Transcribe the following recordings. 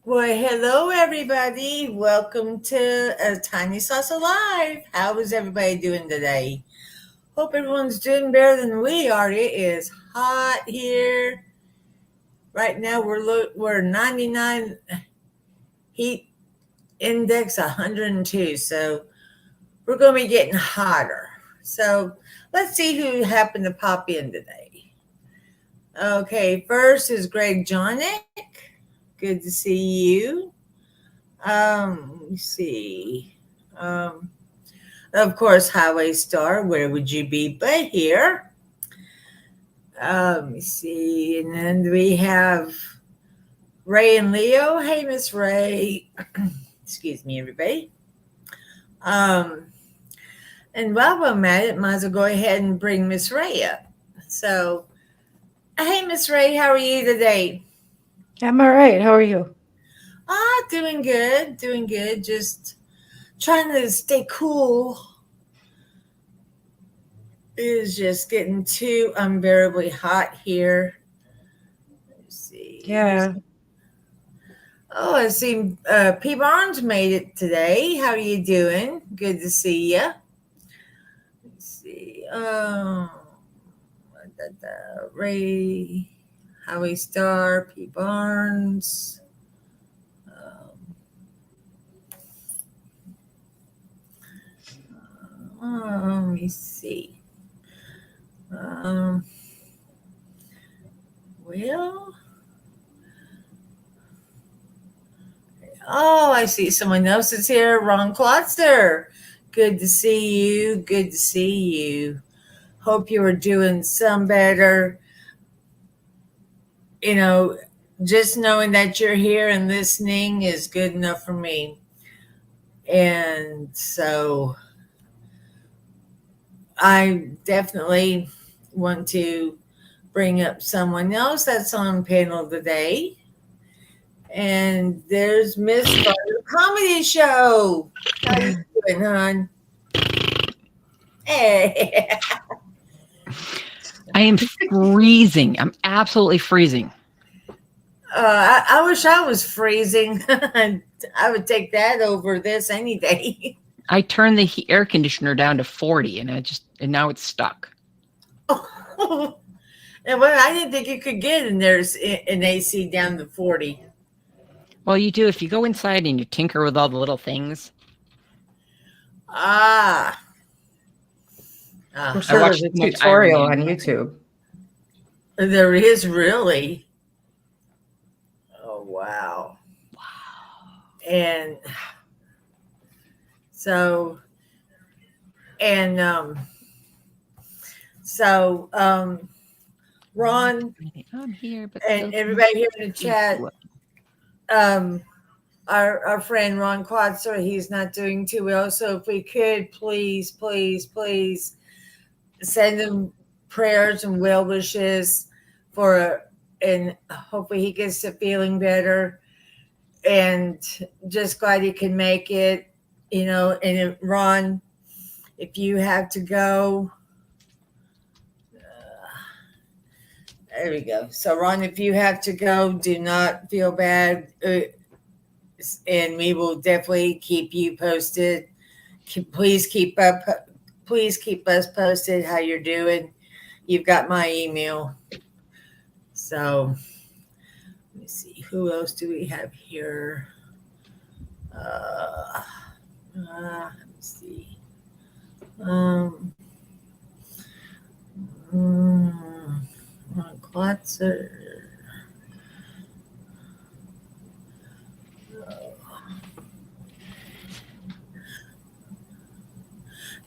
Well, hello everybody. Welcome to Tiny Sauce Alive. How is everybody doing today? Hope everyone's doing better than we are. It is hot here. Right now we're 99 heat index 102. So we're going to be getting hotter. So let's see who happened to pop in today. Okay, first is Greg Jonick. Good to see you. Let me see. Um, of course, Highway Star. Where would you be but here? Let me see. And then we have Ray and Leo. Hey, Miss Ray. Excuse me, everybody. Um, and while I'm at it, might as well go ahead and bring Miss Ray up. So, hey, Miss Ray, how are you today? I'm all right. How are you? Doing good. Doing good. Just trying to stay cool. It is just getting too unbearably hot here. Let's see. Who's Yeah. Oh, I see P Barnes made it today. How are you doing? Good to see you. Let's see. Ray, Howie Star, P Barnes. Um, let me see. Um, well, oh, I see someone else is here. Ron Klotzer. Good to see you. Good to see you. Hope you are doing some better. You know, just knowing that you're here and listening is good enough for me. And so I definitely want to bring up someone else that's on panel today. And there's Miss Butter Comedy Show. How you doing, hon? Hey. I am freezing. I'm absolutely freezing. I wish I was freezing. I would take that over this any day. I turned the air conditioner down to 40 and now it's stuck. And well, I didn't think you could get in there an AC down to 40. Well, you do if you go inside and you tinker with all the little things. Ah. I'm Uh, I sure watched there's a too much Iron tutorial Man. on YouTube. there is really. Oh, wow. And so, and so, Ron I'm here, but and still can't everybody here in the see chat, you. um, our friend Ron Quatzer, he's not doing too well. So if we could please send him prayers and well wishes for, and hopefully he gets to feeling better. And just glad he can make it, And Ron, if you have to go, there we go. So Ron, if you have to go, do not feel bad. And we will definitely keep you posted. Please keep up. Please keep us posted how you're doing. You've got my email. So let me see. Who else do we have here? Uh, let me see. Um, mm, Klotzer.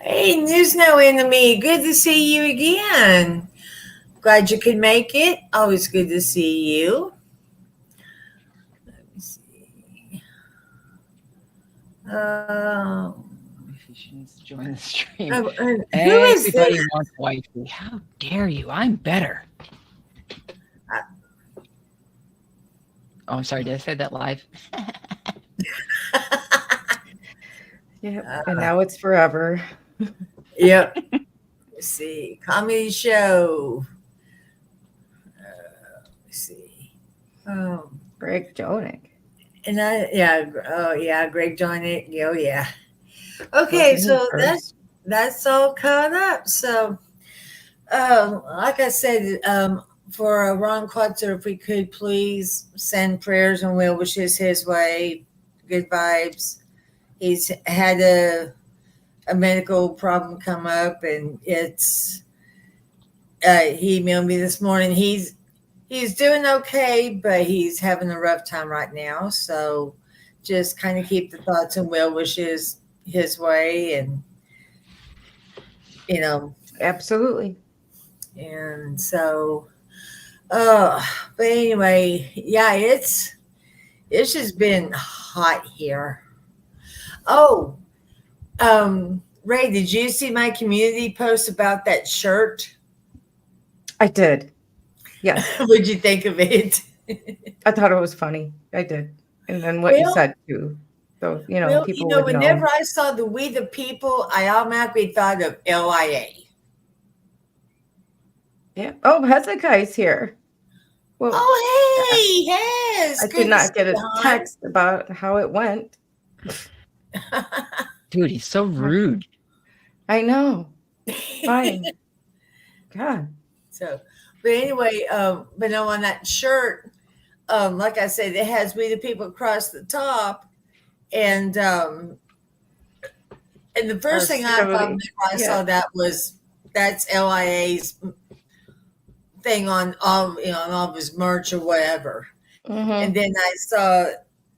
Hey, there's no enemy. Good to see you again. Glad you could make it. Always good to see you. Let me see. Musicians join the stream. Who is Everybody this? wants wifey. How dare you? I'm better. Uh, Oh, I'm sorry. Did I say that live? Yep. And uh, now it's forever. yep. Let's see. Comedy show. Let's see. Um, Greg Jonick. And Greg joined it. Oh yeah. Okay, Wasn't him so first. that's all caught up. So, like I said, for Ron Klutzer, if we could please send prayers and well wishes his way, good vibes. He's had a medical problem come up, and it's. He emailed me this morning. He's doing okay, but he's having a rough time right now. So, just kind of keep the thoughts and well wishes his way, and you know, Absolutely. and so, but anyway, yeah, it's just been hot here. Oh, Ray, did you see my community post about that shirt? I did. Yes. What'd you think of it? I thought it was funny. I did. And then what you Well, said too. So, people would whenever know. I saw the We the People, I automatically thought of LIA. Yeah. Oh, Hezekiah's here. Well, Oh, hey, yes. I Good did to not see get a you, hon. text about how it went. Dude, he's so rude. I know. Fine. God. So, but anyway, but no, on that shirt, like I said, it has We the People across the top, and the first thing I thought whenever I saw that was that's LIA's thing on all on all of his merch or whatever. Mm-hmm. And then I saw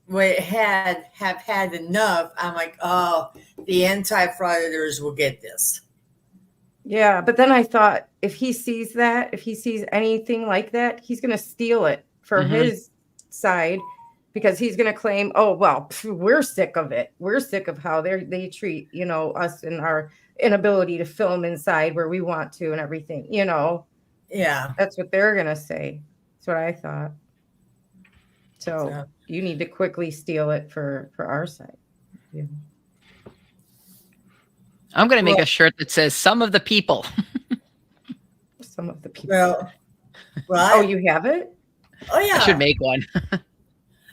where it have had enough. I'm like, oh, the anti-frauditors will get this. Yeah, but then I thought if he sees anything like that, he's going to steal it for his side, because he's going to claim, oh, well, we're sick of it. We're sick of how they treat, us and our inability to film inside where we want to and everything, Yeah. That's what they're going to say. That's what I thought. So you need to quickly steal it for our side. Yeah. I'm going to make a shirt that says "Some of the people." Some of the people. Well, oh, you have it? Oh yeah, I should make one.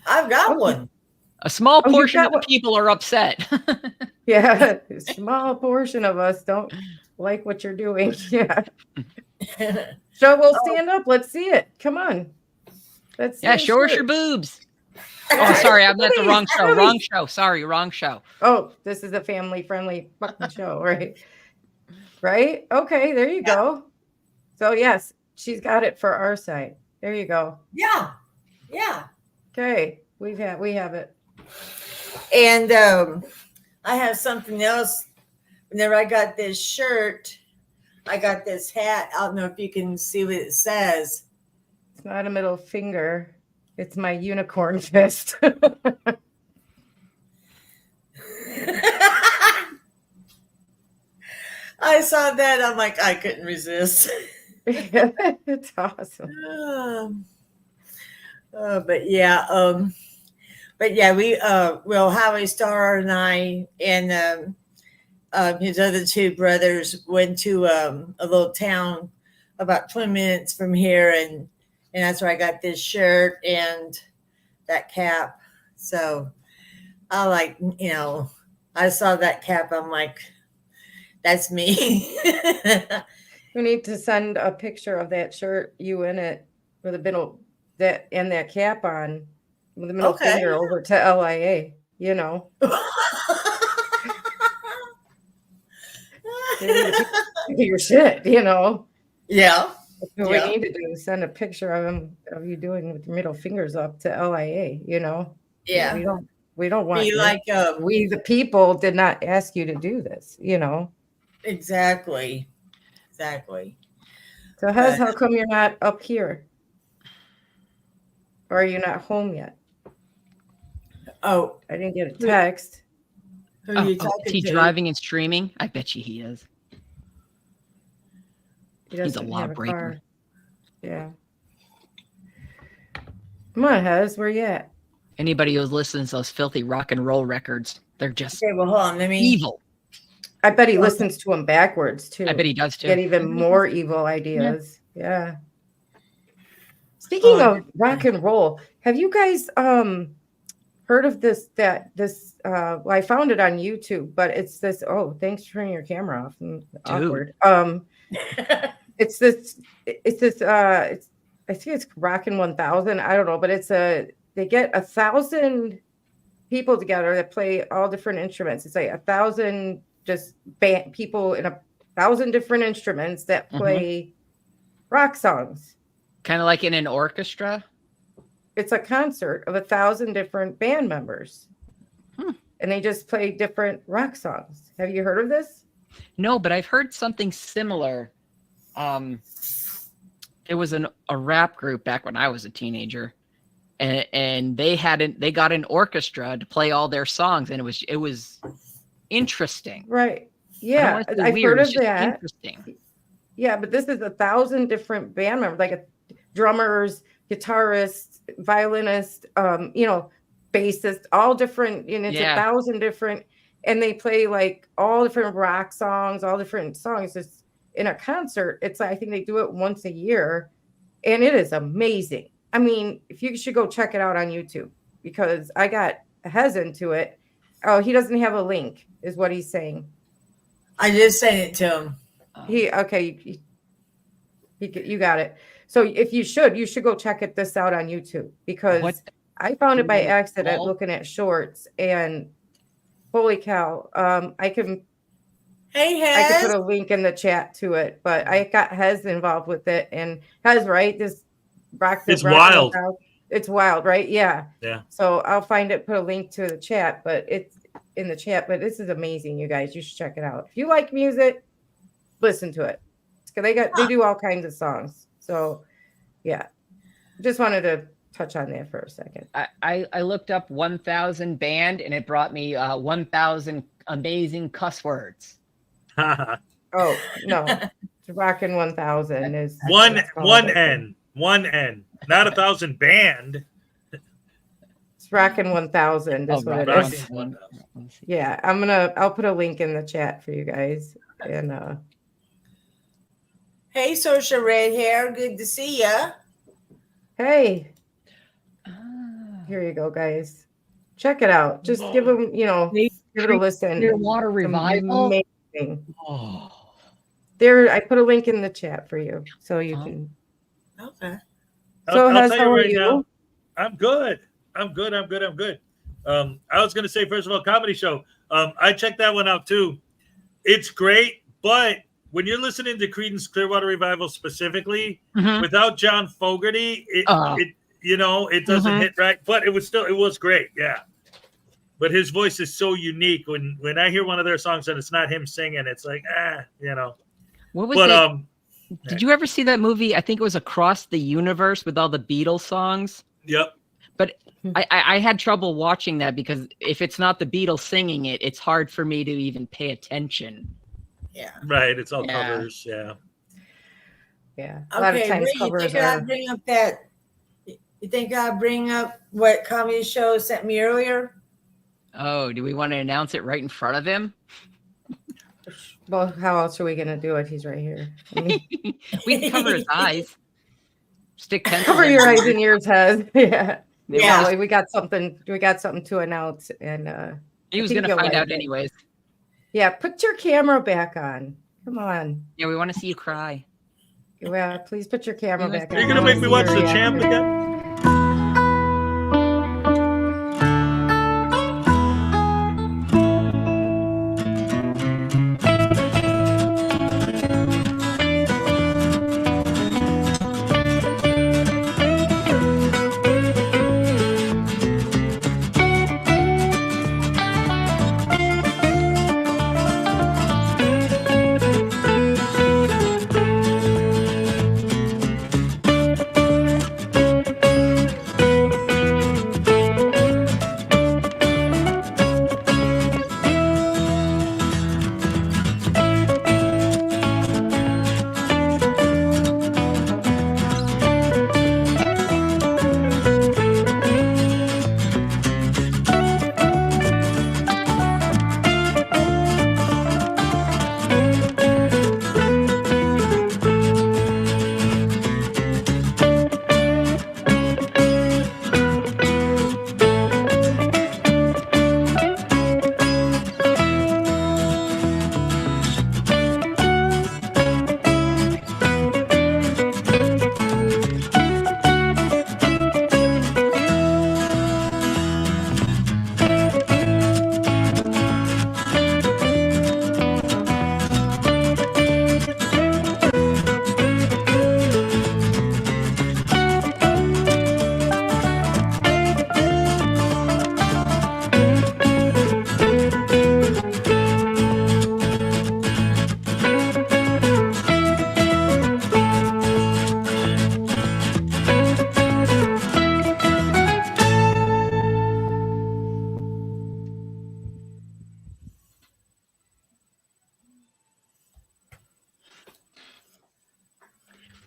I've got one. A small portion of the people are upset. Yeah, a small portion of us don't like what you're doing. Yeah. So we'll stand up. Let's see it. Come on. Let's see. Yeah, show us your boobs. Oh, sorry, I'm at the wrong show. Wrong show. Sorry, wrong show. Oh, this is a family-friendly fucking show, right? Right? Okay, there you go. So yes, she's got it for our side. There you go. Yeah. Yeah. Okay, we have it. And I have something else. Whenever I got this shirt, I got this hat. I don't know if you can see what it says. It's not a middle finger. It's my unicorn fist. I saw that. I'm like, I couldn't resist. It's awesome. But yeah, we Howie Star and I and his other two brothers went to a little town about 20 minutes from here, and that's where I got this shirt and that cap. So I like, I saw that cap. I'm like, that's me. We need to send a picture of that shirt, you in it, with a middle that and that cap on, with the middle finger over to LIA. Your shit. Yeah. What we need to do is send a picture of you doing with your middle fingers up to LIA. Yeah. We don't want you like we the people did not ask you to do this. Exactly. So how come you're not up here? Or are you not home yet? Oh, I didn't get a text. Who are you talking is he to? driving and streaming? I bet you he is. He's a lawbreaker. Yeah. Come on, Hez, where you at? Anybody who's listening to those filthy rock and roll records, they're just hold on. Let me. evil. I bet he listens to them backwards too. I bet he does too. Get even more evil ideas. Yeah. Speaking of rock and roll, have you guys heard of this, well, I found it on YouTube, but it's this, oh, thanks for turning your camera off. Awkward. It's I think it's Rockin' 1000. I don't know, but they get 1,000 people together that play all different instruments. It's like 1,000 just people in 1,000 different instruments that play rock songs. Kind of like in an orchestra. It's a concert of 1,000 different band members. And they just play different rock songs. Have you heard of this? No, but I've heard something similar. There was a rap group back when I was a teenager, and they got an orchestra to play all their songs, and it was interesting. Right. Yeah, I've weird, heard it's of just that. Interesting. Yeah, but this is 1,000 different band members, like drummers, guitarists, violinists, bassists, all different. And it's 1,000 different, and they play like all different rock songs, all different songs. It's in a concert. It's I think they do it once a year, and it is amazing. I mean, if you should go check it out on YouTube, because I got Hez into it. Oh, he doesn't have a link, is what he's saying. I just sent it to him. You got it. So if you should go check this out on YouTube, because I found it by accident looking at shorts, and holy cow. I can put a link in the chat to it, but I got Hez involved with it, and Hez, right? It's wild. It's wild, right? Yeah. Yeah. So I'll find it, put a link to the chat, but it's in the chat. But this is amazing, you guys. You should check it out. If you like music, listen to it. They do all kinds of songs. So yeah. Just wanted to touch on that for a second. I looked up 1,000 band, and it brought me 1,000 amazing cuss words. Oh no. Rockin' 1000 is one N, not 1,000 band. It's Rockin' 1000 is what it is. Yeah, I'll put a link in the chat for you guys. And hey, social red hair, good to see ya. Hey, here you go, guys. Check it out. Just give them, give it a listen. Clearwater Revival. Amazing. There, I put a link in the chat for you, so you can. Okay. So, I'll tell how are right you? now, I'm good. I was going to say, first of all, comedy show. I checked that one out too. It's great, but when you're listening to Creedence Clearwater Revival specifically, without John Fogerty, it doesn't hit right. But it was great, yeah. But his voice is so unique. When I hear one of their songs and it's not him singing, it's like What was it? Did you ever see that movie? I think it was Across the Universe with all the Beatles songs. Yep. But I had trouble watching that because if it's not the Beatles singing it, it's hard for me to even pay attention. Yeah. Right. It's all covers. Yeah. Yeah. A lot of times covers are. You think I'll bring up what comedy show sent me earlier? Oh, do we want to announce it right in front of him? Well, how else are we going to do it? He's right here. We can cover his eyes. Stick pencils. Cover your eyes and ears, Hez. Yeah. Yeah. We got something to announce, and he was going to find out anyways. Yeah, put your camera back on. Come on. Yeah, we want to see you cry. Yeah, please put your camera back on. Are you going to make me watch The Champ again?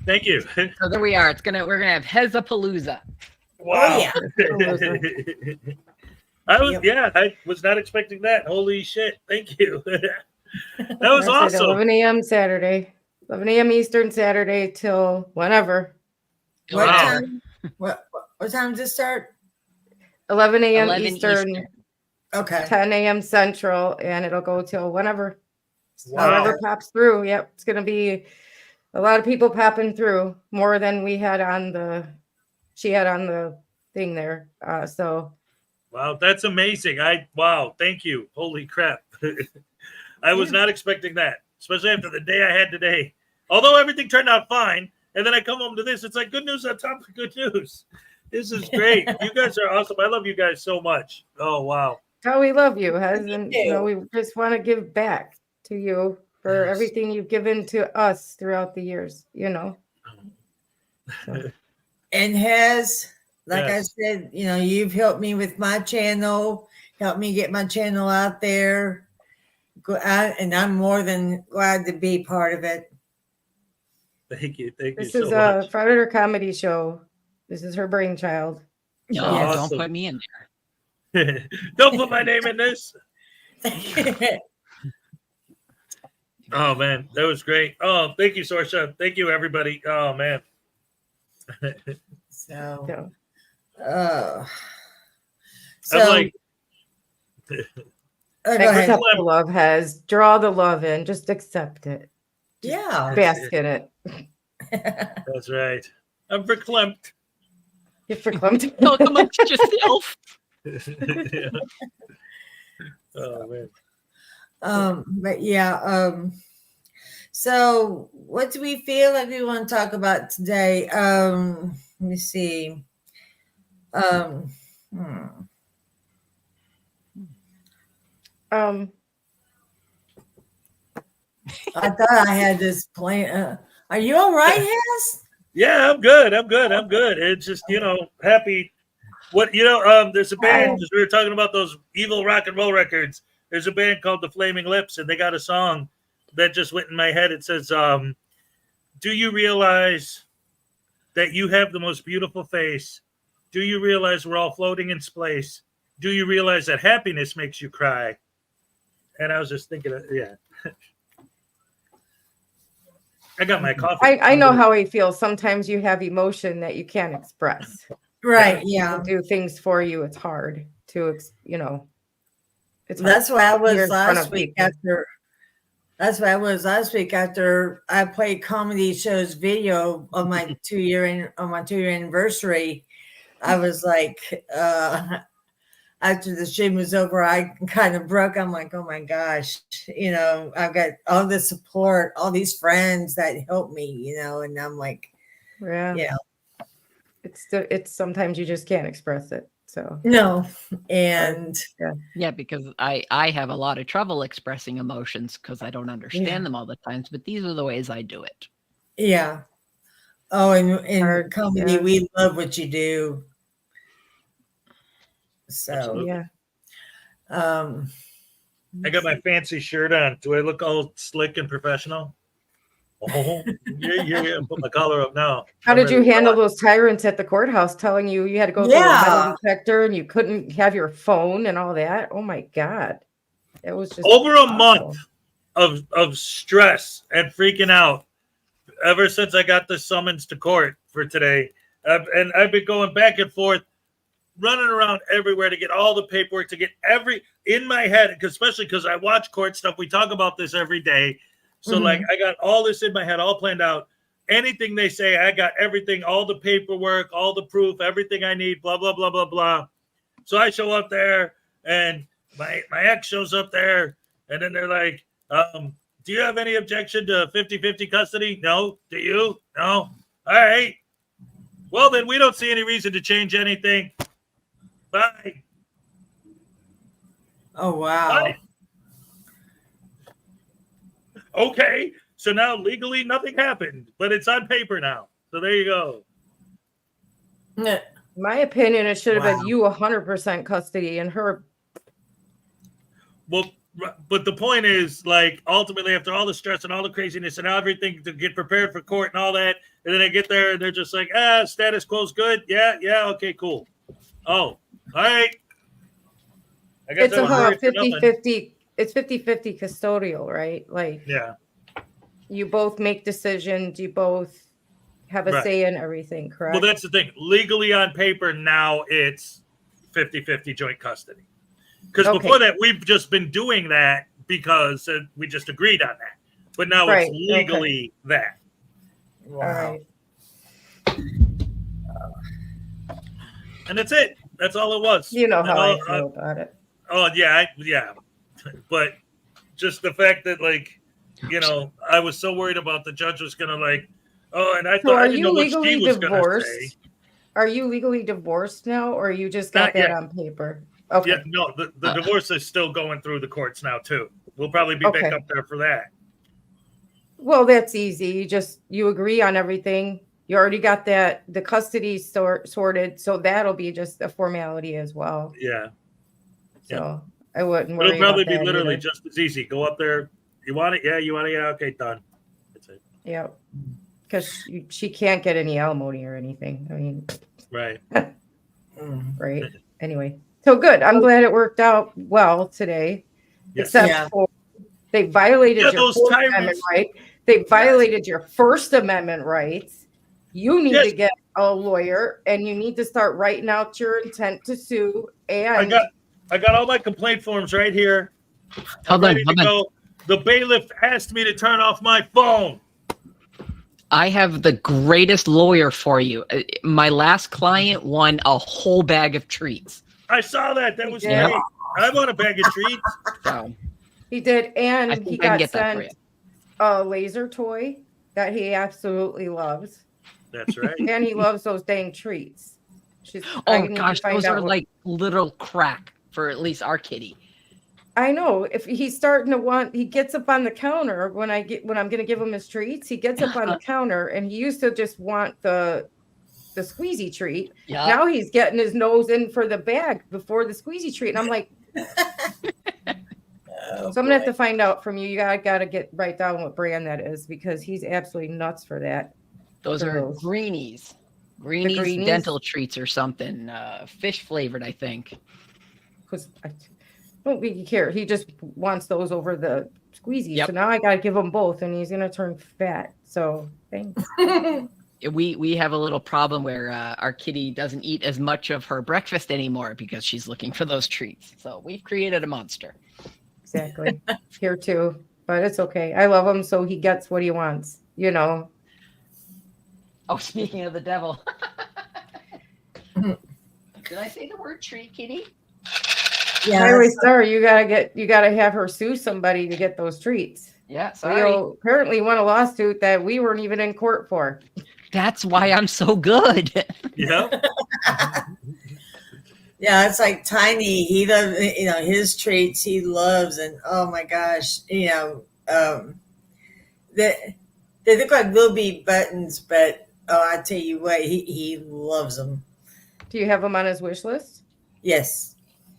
Thank you. So there we are. We're gonna have Hezapalooza. Wow. yeah. I was not expecting that. Holy shit. Thank you. That was That's it, awesome. 11 a.m. Saturday, 11 a.m. Eastern Saturday till whenever. What Wow. time? What time does it start? 11 a.m. 11 Eastern, Eastern. Okay. 10 a.m. Central, and it'll go till whenever. Wow. Whoever pops through. Yep, it's gonna be a lot of people popping through, more than she had on the thing there. So Wow, that's amazing. Thank you. Holy crap. I was not expecting that, especially after the day I had today. Although everything turned out fine, and then I come home to this, it's like good news on top of good news. This is great. You guys are awesome. I love you guys so much. Oh, wow. how we love you, and too. we just want to give back to you for Yes. everything you've given to us throughout the years. So, And like Yes. I said, you've helped me with my channel, helped me get my channel out there. And I'm more than glad to be part of it. Thank you. Thank this you is so a much. Friday Comedy Show. This is her brainchild. No, Yes. don't Awesome. put me in Don't put my name in this. Oh, man. That was great. Oh, thank you, Sorsha. Thank you, everybody. Oh, man. So, So, uh, I'm like, go accept ahead. the love, has draw the love in, just accept it, Yeah. bask in it. that's right. I'm verklempt. Get verklempt. Talk amongst yourself. Yeah. Oh, man. But yeah, so what do we feel like we want to talk about today? Let me see. I thought I had this plan. Are you all right, Hess? Yeah, I'm good. I'm good. I'm good. It's just, happy. There's a band, we were talking about those evil rock and roll records. There's a band called the Flaming Lips, and they got a song that just went in my head. It says, do you realize that you have the most beautiful face? Do you realize we're all floating in space? Do you realize that happiness makes you cry? And I was just thinking, yeah. I got my coffee. I know how he feels. Sometimes you have emotion that you can't express. Right. Yeah. Do things for you. It's hard to, It's That's why I You're was in front last of week people. after. That's why I was last week after I played Comedy Show's video of my 2-year anniversary. I was like, after the stream was over, I kind of broke. I'm like, oh my gosh, I've got all this support, all these friends that help me, and I'm like, yeah. It's sometimes you just can't express it. So no. And Yeah, because I have a lot of trouble expressing emotions because I don't understand them all the times, but these are the ways I do it. yeah. Oh, and in Hard, comedy, yeah. we love what you do. So, Absolutely. yeah. I got my fancy shirt on. Do I look all slick and professional? Oh, yeah. Put my collar up now. How I'm did you ready to handle rock. those tyrants at the courthouse telling you had to go through a metal detector and you couldn't have your phone and all that? Oh my God. It was just Over a awful. month of stress and freaking out ever since I got the summons to court for today. And I've been going back and forth, running around everywhere to get all the paperwork, to get in my head, especially because I watch court stuff. We talk about this every day. So like I got all this in my head, all planned out. Anything they say, I got everything, all the paperwork, all the proof, everything I need, blah, blah, blah, blah, blah. So I show up there and my ex shows up there and then they're like, do you have any objection to 50-50 custody? No. Do you? No. All right. Well, then we don't see any reason to change anything. Bye. oh wow. Bye. Okay. So now legally nothing happened, but it's on paper now. So there you go. Yeah. In my opinion, it should have Wow. been you 100% custody and her. Well, but the point is, like, ultimately, after all the stress and all the craziness and everything to get prepared for court and all that, And then I get there and they're just like, status quo's good. Yeah, okay, cool. Oh, all right. I guess It's I was a worried for nothing. 50-50. It's 50-50 custodial, right? Like Yeah, you both make decisions, you both have a Right. say in everything, correct? well, that's the thing. Legally on paper, now it's 50-50 joint custody. Because Okay. before that, we've just been doing that because we just agreed on that. But now Right, it's legally that. Wow. All right. And that's it. That's all it was. You know And how all- I feel about it. Oh yeah, yeah. But just the fact that, like, you know, I was so worried about the judge was gonna like, and I So thought I are didn't know you what legally she was gonna say. divorced? Are you legally divorced now, or you just got Not that yet. on paper? Okay. Yeah, no, the divorce is still going through the courts now too. We'll probably be Okay. back up there for that. Well, that's easy. You agree on everything. You already got the custody sorted, so that'll be just a formality as well. Yeah, So I wouldn't worry it'll probably about be that literally either. just as easy. Go up there. You want it? Yeah, you want it? Yeah, okay, done. That's it. Yeah, because she can't get any alimony or anything. I mean, Right. Mm. right? Anyway, so good. I'm glad it worked out well today. Yes. Except Yeah. for they violated Yeah, your those Fourth tyrants. Amendment right. They violated your First Amendment rights. You need Yes. to get a lawyer, and you need to start writing out your intent to sue. And I got all my complaint forms right here. Hold on, Ready to go. The bailiff asked me to turn off my phone. I have the greatest lawyer for you. My last client won a whole bag of treats. I saw that. That was Yeah. great. I want a bag of treats. So he did, I and think he I can got get that for sent you. a laser toy that he absolutely loves, That's right. and he loves those dang treats. I Oh need to gosh, find those out are what- like little crack for at least our kitty. I know if he's starting to want, he gets up on the counter when I'm going to give him his treats. He gets up on the counter, and he used to just want the squeezy treat. Yeah. Now he's getting his nose in for the bag before the squeezy treat, and I'm like, Oh, so I'm gonna have boy. to find out from you. You gotta write down what brand that is because he's absolutely nuts for that. Those for are those. greenies. Greenies, Greenies? dental treats or something. Fish flavored, I think. Because I don't really care. He just wants those over the squeezy. Yep. So now I gotta give him both, and he's gonna turn fat. So thanks. We have a little problem where our kitty doesn't eat as much of her breakfast anymore because she's looking for those treats. So we've created a monster. Exactly. Here too, but it's okay. I love him, so he gets what he wants. You know. Oh, speaking of the devil. Did I say the word treat, kitty? Yeah, I always tell her you gotta have her sue somebody to get those treats. Yeah, We sorry. apparently won a lawsuit that we weren't even in court for. That's why I'm so good. Yeah. yeah, it's like Tiny. He does, his treats he loves, and oh my gosh, they look like little bee buttons, but I tell you what, he loves them. Do you have him on his wish list? Yes.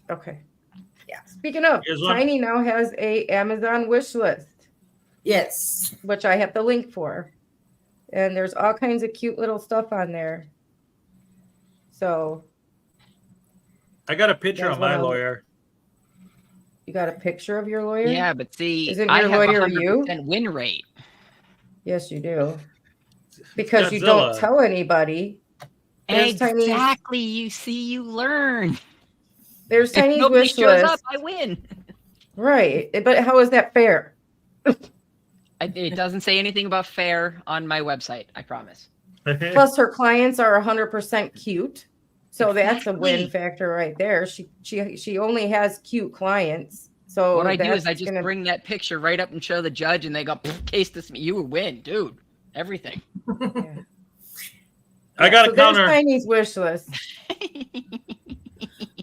Okay. Yeah. Speaking of, Here's one. Tiny now has a Amazon wish list, Yes. which I have the link for. And there's all kinds of cute little stuff on there. So I got a picture That's of my what I'll- lawyer. you got a picture of your lawyer? Yeah, but see, Isn't I your have lawyer a you? 100% win rate. Yes, you do. Because you don't Godzilla. tell anybody. There's Tiny's- Exactly. You see, you learn. There's If Tiny's nobody wish shows list. up, I win. Right. But how is that fair? It doesn't say anything about fair on my website. I promise. Plus, her clients are 100% cute, so that's a win Exactly. factor right there. She only has cute clients, so What I do is I that's just gonna- bring that picture right up and show the judge, and they go, "Case this, you win, dude. Everything." yeah. I got So a there's counter. Tiny's wish list.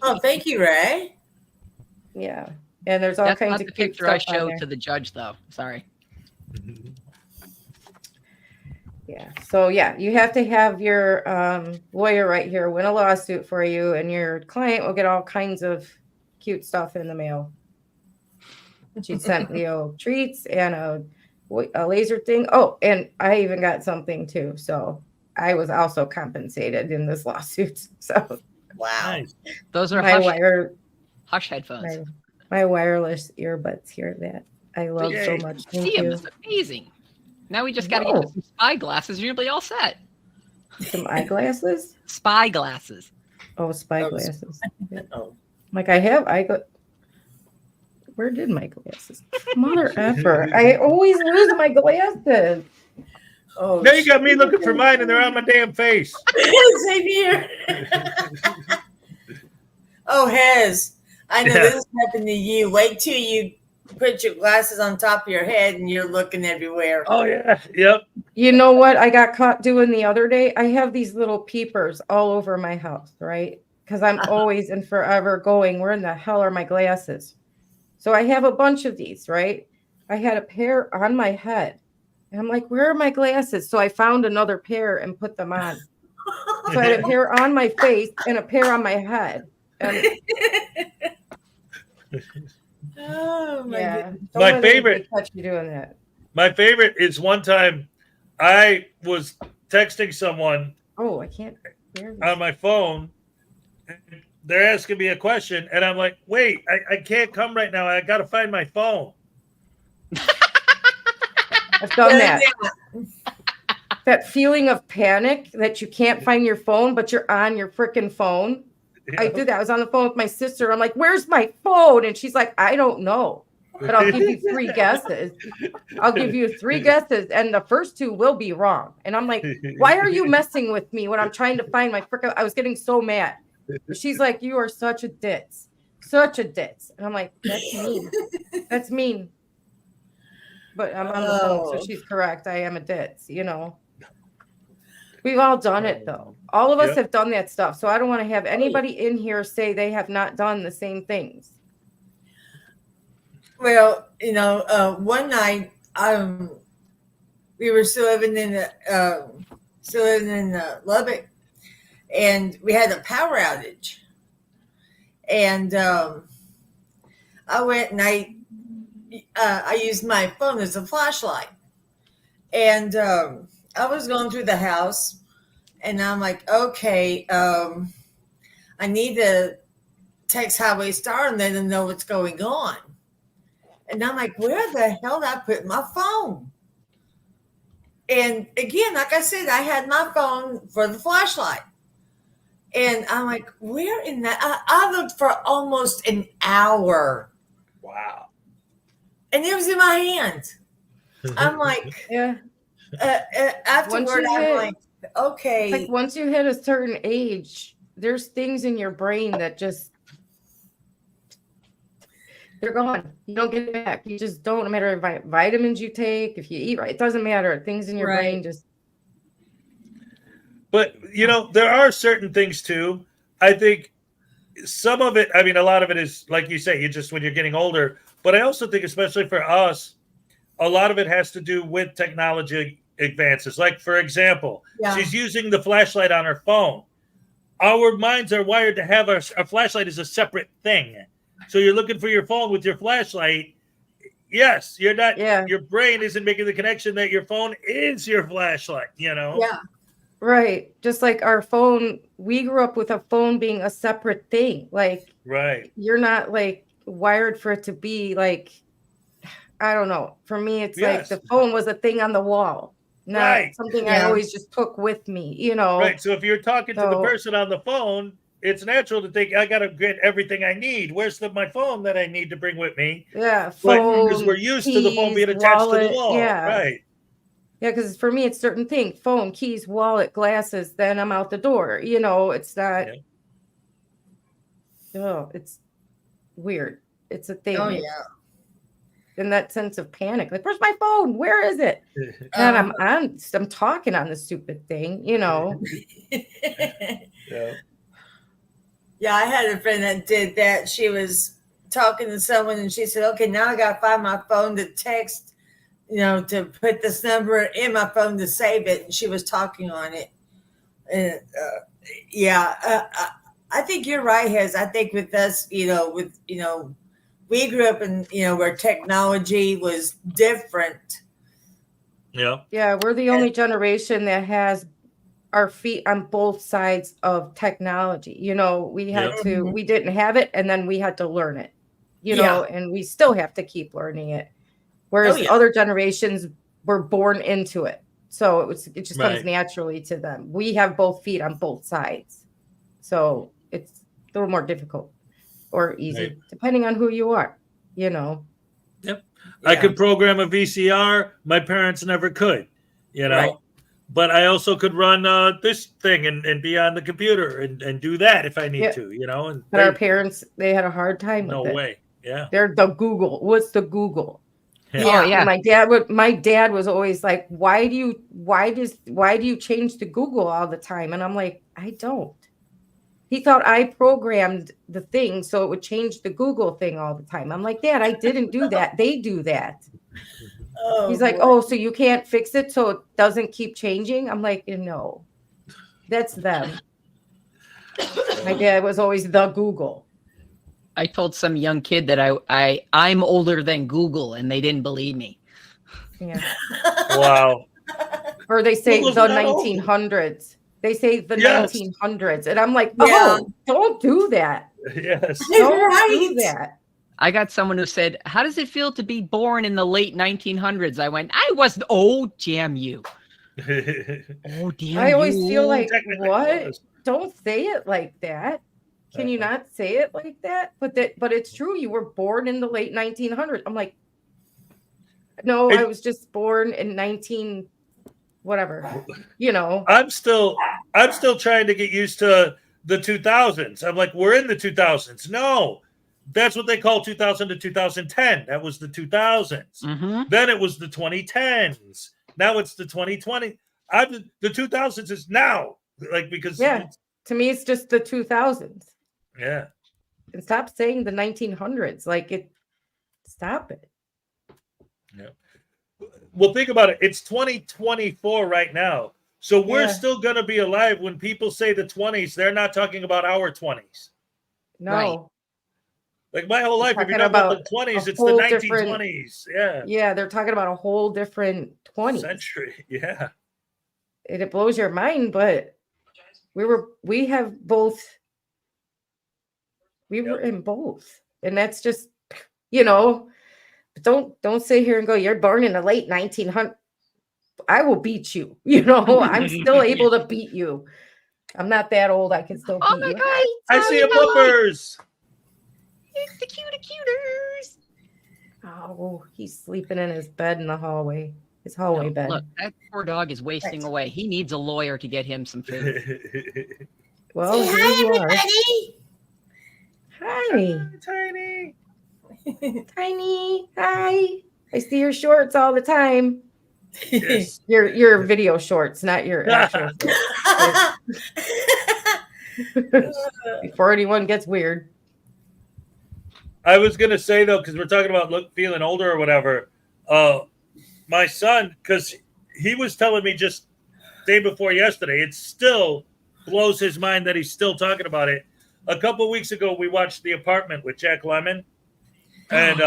Oh, thank you, Ray. Yeah, and there's all That's kinds not of the cute picture I stuff on showed there. to the judge, though. Sorry. Yeah. So yeah, you have to have your lawyer right here win a lawsuit for you, and your client will get all kinds of cute stuff in the mail. She sent Leo treats and a a laser thing. Oh, and I even got something too. So I was also compensated in this lawsuit. So Wow. Nice. Those are my hush headphones. my wireless earbuds here that I love so Yay. much. See Thank him. you. It's amazing. Now we just got to get Whoa. some spy glasses. You'll be all set. Some eyeglasses. Spy glasses. Oh, spy Oh, glasses. Oh. Like I have Where did my glasses? Mother effer. I always lose my glasses. Oh, Now you got me looking for mine, and they're on my damn face. Same here. Oh, Hez, I know this happened to you. Wait till you put your glasses on top of your head and you're looking everywhere. Oh yeah, yep. You know what I got caught doing the other day? I have these little peepers all over my house, right? Because I'm always and forever going, where in the hell are my glasses? So I have a bunch of these, right? I had a pair on my head. And I'm like, where are my glasses? So I found another pair and put them on. So I had a pair on my face and a pair on my head. And Oh my yeah, goodness. don't My let anybody favorite- catch you doing that. My favorite is one time I was texting someone Oh, I can't hear this. on my phone. And they're asking me a question, and I'm like, wait, I can't come right now. I got to find my phone. I've done that. That feeling of panic that you can't find your phone, but you're on your freaking phone. I did that. I was on the phone with my sister. I'm like, where's my phone? And she's like, I don't know, but I'll give you 3 guesses. I'll give you 3 guesses, and the first 2 will be wrong. And I'm like, why are you messing with me when I'm trying to find my freaking? I was getting so mad. She's like, you are such a ditz. Such a ditz. And I'm like, that's mean. That's mean. But I'm on the phone, so she's correct. I am a ditz, you know. We've all done it, though. All of us Yep. have done that stuff. So I don't want to have anybody in here say they have not done the same things. Well, one night, we were still living in Lubbock, and we had a power outage. And I went and I used my phone as a flashlight, and I was going through the house, and I'm like, okay, I need to text Highway Star and let them know what's going on. And I'm like, where the hell did I put my phone? And again, like I said, I had my phone for the flashlight. And I'm like, where in that? I looked for almost an hour. Wow. And it was in my hand. I'm like, Yeah. afterward, I'm hit- like, okay. Like once you hit a certain age, there's things in your brain that just they're gone. You don't get it back. You just don't, no matter if vitamins you take, if you eat right, it doesn't matter. Things in your Right. brain just But there are certain things too. I think some of it, I mean, a lot of it is like you say, you just when you're getting older. But I also think, especially for us, a lot of it has to do with technology advances. Like, for example, Yeah. she's using the flashlight on her phone. Our minds are wired to have our flashlight as a separate thing. So you're looking for your phone with your flashlight. Yes, you're not. Yeah. Your brain isn't making the connection that your phone is your flashlight. Yeah. right. Just like our phone, we grew up with a phone being a separate thing. Like Right. you're not like wired for it to be like, I don't know. For me, it's Yes. like the phone was a thing on the wall, not Right. something I Yeah. always just took with me, you know. Right. So if you're talking to the So- person on the phone, it's natural to think I got to get everything I need. Where's my phone that I need to bring with me? Yeah, But phone, because we're used to the phone keys, being attached to wallet, the wall. Yeah, Right. Yeah, because for me, it's certain things: phone, keys, wallet, glasses. Then I'm out the door. You know, it's not. Oh, it's weird. It's a thing. Oh, yeah. In that sense of panic, like, where's my phone? Where is it? Um, And I'm talking on the stupid thing. You know. Yeah. Yeah, I had a friend that did that. She was talking to someone and she said, okay, now I got to find my phone to text, to put this number in my phone to save it. And she was talking on it. And I think you're right, Hez. I think with us, we grew up in, where technology was different. Yeah. Yeah, we're the only generation that has our feet on both sides of technology. You know, we had Yep. to, Mhm. we didn't have it, and then we had to learn it, you Yeah. know, and we still have to keep learning it. Oh, Whereas yeah. other generations were born into it. So it just comes Right. naturally to them. We have both feet on both sides. So it's a little more difficult or easy, Right. depending on who you are, you know. Yep. I Yeah. could program a VCR. My parents never could, you know. Right. But I also could run this thing and be on the computer and do that if I need Yeah. to, you know. And But our parents, they had a hard time no with it. way. Yeah. They're the Google. What's the Google? Oh yeah. My dad was always like, why do you change to Google all the time? And I'm like, I don't. He thought I programmed the thing so it would change the Google thing all the time. I'm like, Dad, I didn't do that. They do that. Oh, He's like, boy. oh, so you can't fix it so it doesn't keep changing? I'm like, no, that's them. My dad was always the Google. I told some young kid that I'm older than Google, and they didn't believe me. Yeah. Wow. Or they say Google's the not old. 1900s. They say the Yes. 1900s. And I'm like, Yeah. oh, don't do that. Yes. Don't Right. do that. I got someone who said, "How does it feel to be born in the late 1900s?" I went, "I wasn't." Oh, damn you! Oh, damn I always you. feel like, Technically what? it was. Don't say it like that. Can you not say it like that? But it's true. You were born in the late 1900s. I'm like, no, I was just born in 19 whatever. You know. I'm still trying to get used to the 2000s. I'm like, we're in the 2000s. No, that's what they call 2000 to 2010. That was the 2000s. Mm-hmm. Then it was the 2010s. Now it's the 2020. The 2000s is now, like, because Yeah. To me, it's just the 2000s. yeah. And stop saying the 1900s. Like it. Stop it. Yeah. Well, think about it. It's 2024 right now. So we're Yeah. still going to be alive when people say the 20s. They're not talking about our 20s. No. Right. Like my whole life, if you're talking talking about the about 20s, a it's the whole 1920s. Yeah. Yeah, they're talking about a whole different 20s. Century. Yeah. And it blows your mind, but we were in both. And that's just, you know, don't sit here and go, you're born in the late 1900s. I will beat you. You know, I'm still able to beat you. I'm not that old. I can still beat Oh my you. God! I see a bumpers. It's the cuters. Oh, he's sleeping in his bed in the hallway. His hallway bed. Look, that poor dog is wasting away. He needs a lawyer to get him some food. Well, Say here hi, you are. everybody. Hi. Tiny. Tiny. Hi. I see your shorts all the time. Yes. Your video shorts, not your actual shorts. Before anyone gets weird. I was gonna say though, because we're talking about feeling older or whatever. My son, because he was telling me just day before yesterday, it still blows his mind that he's still talking about it. A couple of weeks ago, we watched The Apartment with Jack Lemmon, and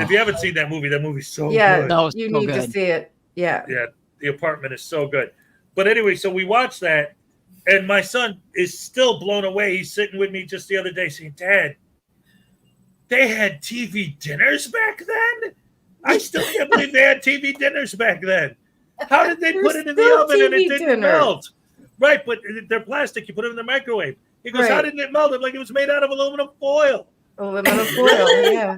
if you haven't seen that movie's so good. No, You so need to good. see it. Yeah. Yeah, The Apartment is so good. But anyway, so we watched that, and my son is still blown away. He's sitting with me just the other day saying, Dad, they had TV dinners back then? I still can't believe they had TV dinners back then. How did they put it in the still oven and it TV didn't dinners. melt? Right, but they're plastic. You put them in the microwave. He goes, how Right. didn't it melt? I'm like, it was made out of aluminum foil. Aluminum foil. Yeah.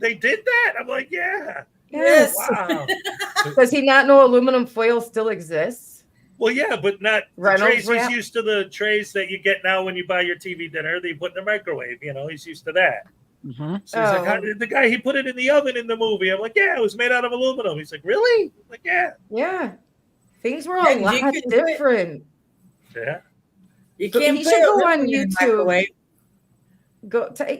They did that. I'm like, yeah. Yes. Wow. Does he not know aluminum foil still exists? Well, yeah, but not the Reynolds trays. wrap? He's used to the trays that you get now when you buy your TV dinner. They put in the microwave. You know, he's used to that. Mm-hmm. So he's like, the guy, he put it in the oven in the movie. I'm like, yeah, it was made out of aluminum. He's like, really? I'm like, yeah. Yeah. Things were a And you lot could put- different. Yeah. You So can't he put should it go on in the YouTube. microwave.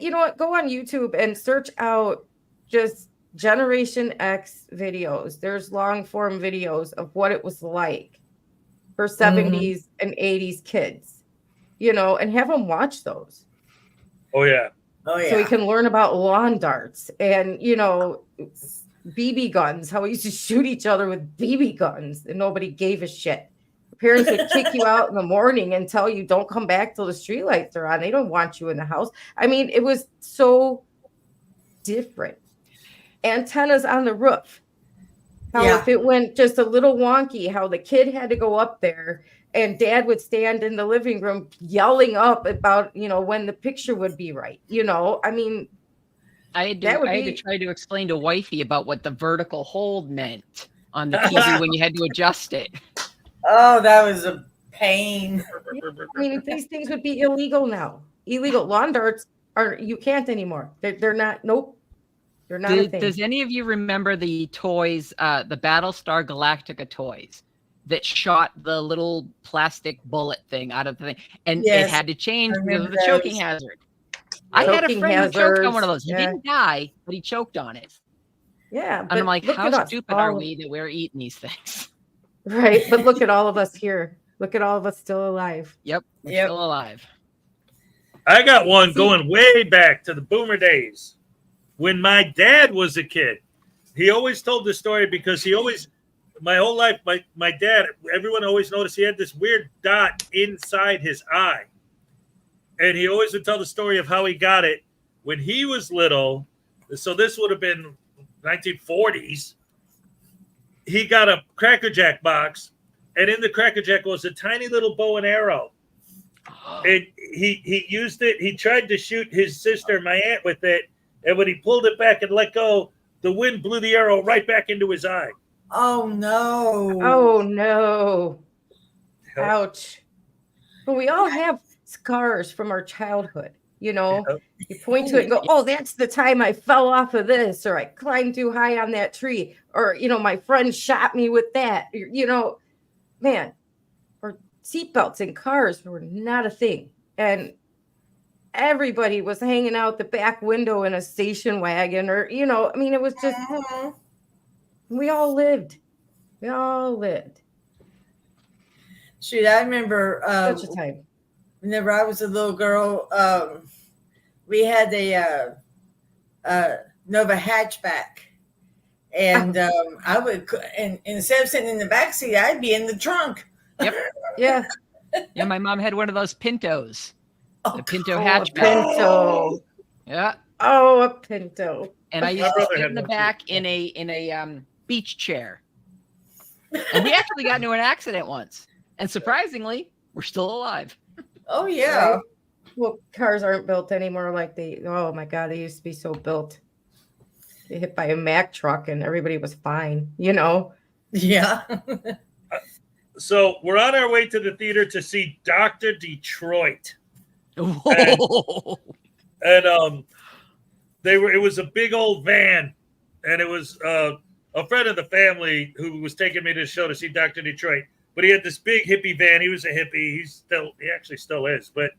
You know what? Go on YouTube and search out just Generation X videos. There's long form videos of what it was like for 70s and 80s kids, you know, and have them watch those. Oh, yeah. Oh, yeah. So we can learn about lawn darts and, you know, BB guns, how we used to shoot each other with BB guns and nobody gave a shit. Parents would kick you out in the morning and tell you don't come back till the streetlights are on. They don't want you in the house. I mean, it was so different. Antennas on the roof. How if it went just a little wonky, how the kid had to go up there and dad would stand in the living room yelling up about, when the picture would be right. I mean, I had to try to explain to wifey about what the vertical hold meant on the TV when you had to adjust it. Oh, that was a pain. I mean, these things would be illegal now. Illegal lawn darts you can't anymore. They're not. Nope. They're not a thing. Does any of you remember the toys, the Battlestar Galactica toys that shot the little plastic bullet thing out of the thing? And it had to change because of the choking hazard. I had a friend who choked on one of those. He didn't die, but he choked on it. Yeah. And I'm like, how stupid are we that we're eating these things? Right. But look at all of us here. Look at all of us still alive. Yep. We're still alive. I got one going way back to the boomer days. When my dad was a kid, he always told this story because my whole life, my dad, everyone always noticed he had this weird dot inside his eye. And he always would tell the story of how he got it when he was little. So this would have been 1940s. He got a Cracker Jack box, and in the Cracker Jack was a tiny little bow and arrow. And he used it. He tried to shoot his sister, my aunt, with it. And when he pulled it back and let go, the wind blew the arrow right back into his eye. Oh, no. Oh, no. Ouch. But we all have scars from our childhood. You point to it and go, oh, that's the time I fell off of this, or I climbed too high on that tree, or, my friend shot me with that. Man, or seatbelts in cars were not a thing. And everybody was hanging out the back window in a station wagon, or, it was just, we all lived. We all lived. Shoot, I remember such a time. Whenever I was a little girl, we had a Nova hatchback. And I would, and instead of sitting in the back seat, I'd be in the trunk. Yep. Yeah. Yeah, my mom had one of those Pintos. Oh, the Pinto A hatchback. Pinto. Yeah. Oh, a Pinto. And I used to sit in the back in a beach chair. And we actually got into an accident once. And surprisingly, we're still alive. Oh, yeah. Right? Well, cars aren't built anymore like oh my God, they used to be so built. Get hit by a Mack truck and everybody was fine, Yeah. So we're on our way to the theater to see Dr. Detroit. Whoa. And it was a big old van, and it was a friend of the family who was taking me to the show to see Dr. Detroit. But he had this big hippie van. He was a hippie. He actually still is, but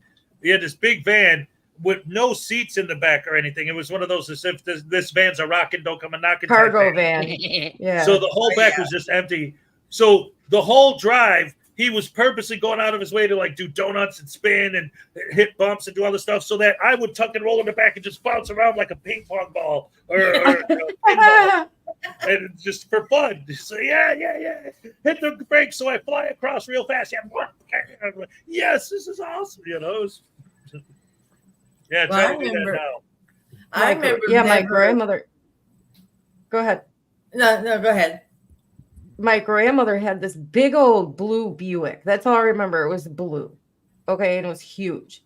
he had this big van with no seats in the back or anything. It was one of those, as if this van's a rockin', don't come a knockin' cargo van. Yeah. So the whole back was just empty. So the whole drive, he was purposely going out of his way to do donuts and spin and hit bumps and do all this stuff so that I would tuck and roll in the back and just bounce around like a ping pong ball or pinball. And just for fun. So yeah. Hit the brakes so I fly across real fast. Yes, this is awesome. Yeah, try to do that now. I remember. Yeah, my grandmother. Go ahead. No, go ahead. My grandmother had this big old blue Buick. That's all I remember. It was blue. Okay. And it was huge.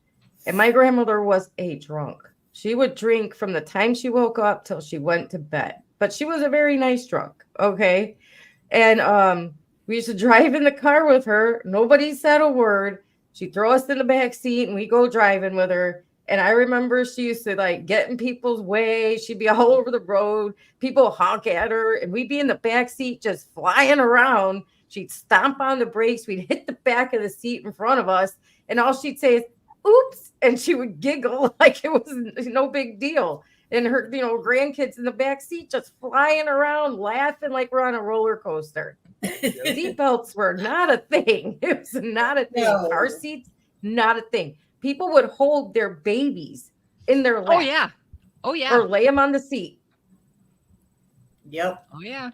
And my grandmother was a drunk. She would drink from the time she woke up till she went to bed. But she was a very nice drunk. Okay. And we used to drive in the car with her. Nobody said a word. She'd throw us in the back seat and we go driving with her. And I remember she used to get in people's way. She'd be all over the road. People honk at her and we'd be in the back seat just flying around. She'd stomp on the brakes. We'd hit the back of the seat in front of us. And all she'd say is, oops. And she would giggle like it was no big deal. And her, grandkids in the back seat just flying around, laughing like we're on a roller coaster. Seatbelts were not a thing. It was not a thing. No. Car seats, not a thing. People would hold their babies in their lap. Oh yeah. Or lay them on the seat. Yep. Oh yeah.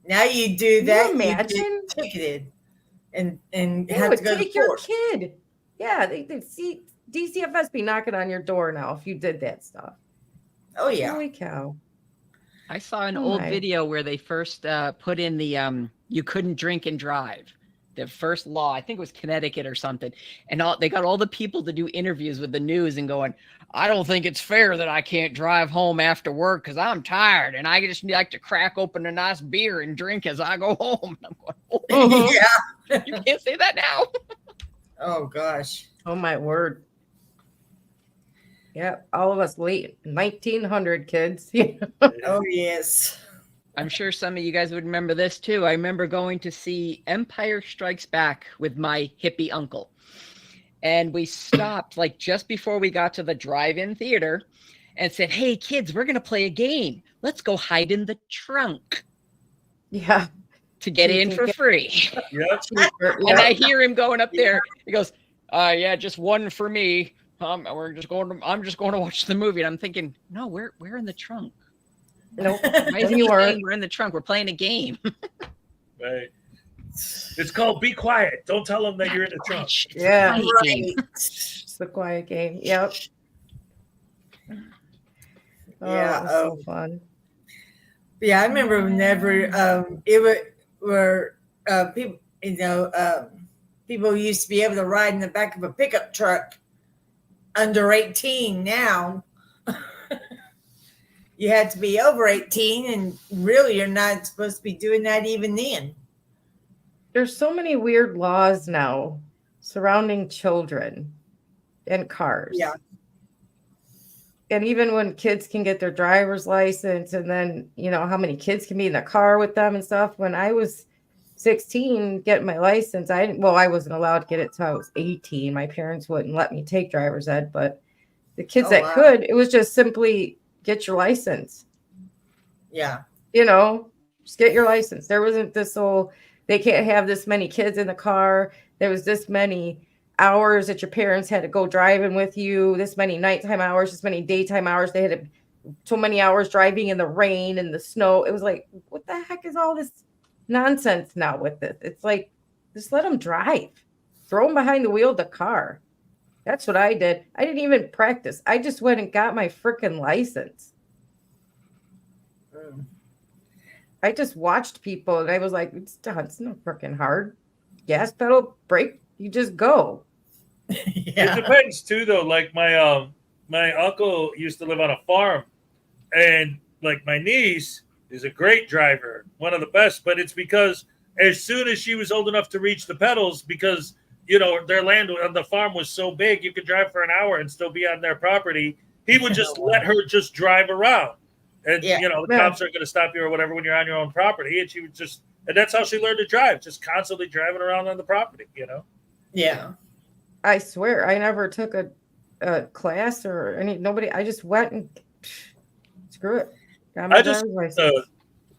Now you do Can that, you imagine? you get ticketed and They have would to go take to your court. kid. Yeah, they see DCFS be knocking on your door now if you did that stuff. Oh yeah. Holy cow. I saw an Oh, old my. video where they first put in the you couldn't drink and drive. The first law, I think it was Connecticut or something. And they got all the people to do interviews with the news and going, I don't think it's fair that I can't drive home after work because I'm tired and I just like to crack open a nice beer and drink as I go home. And I'm going, oh, Yeah. you can't say that now. Oh gosh. Oh my word. Yeah, all of us late 1900 kids. Oh yes. I'm sure some of you guys would remember this too. I remember going to see Empire Strikes Back with my hippie uncle. And we stopped like just before we got to the drive-in theater and said, hey kids, we're going to play a game. Let's go hide in the trunk. Yeah. To get in for free. Yep. And I hear him going up there. He goes, yeah, just one for me. I'm just going to watch the movie. And I'm thinking, no, we're in the trunk. Nope. Why is he saying we're in the trunk? We're playing a game. Right. It's called Be Quiet. Don't tell them that you're in the trunk. Yeah. Right. It's the quiet game. Yep. Oh, Yeah, it was so fun. Yeah, I remember whenever people, people used to be able to ride in the back of a pickup truck under 18. Now you had to be over 18, and really you're not supposed to be doing that even then. There's so many weird laws now surrounding children and cars. Yeah. And even when kids can get their driver's license, and then, how many kids can be in the car with them and stuff. When I was 16 getting my license, I wasn't allowed to get it till I was 18. My parents wouldn't let me take driver's ed, but the kids could, it was just simply get your license. Yeah. Just get your license. There wasn't this whole, they can't have this many kids in the car. There was this many hours that your parents had to go driving with you, this many nighttime hours, this many daytime hours. They had so many hours driving in the rain and the snow. It was like, what the heck is all this nonsense now with this? It's like, just let them drive. Throw them behind the wheel of the car. That's what I did. I didn't even practice. I just went and got my freaking license. I just watched people and I was like, it's not freaking hard. Gas pedal, brake, you just go. Yeah. It depends too, though. Like my uncle used to live on a farm, and like my niece is a great driver, one of the best. But it's because as soon as she was old enough to reach the pedals, because their land on the farm was so big, you could drive for an hour and still be on their property. He would just let her just drive around, and the cops aren't going to stop you or whatever when you're on your own property. And she would and that's how she learned to drive, just constantly driving around on the property. Yeah. I swear, I never took a class or nobody. I just went and screw it. Got my driver's license.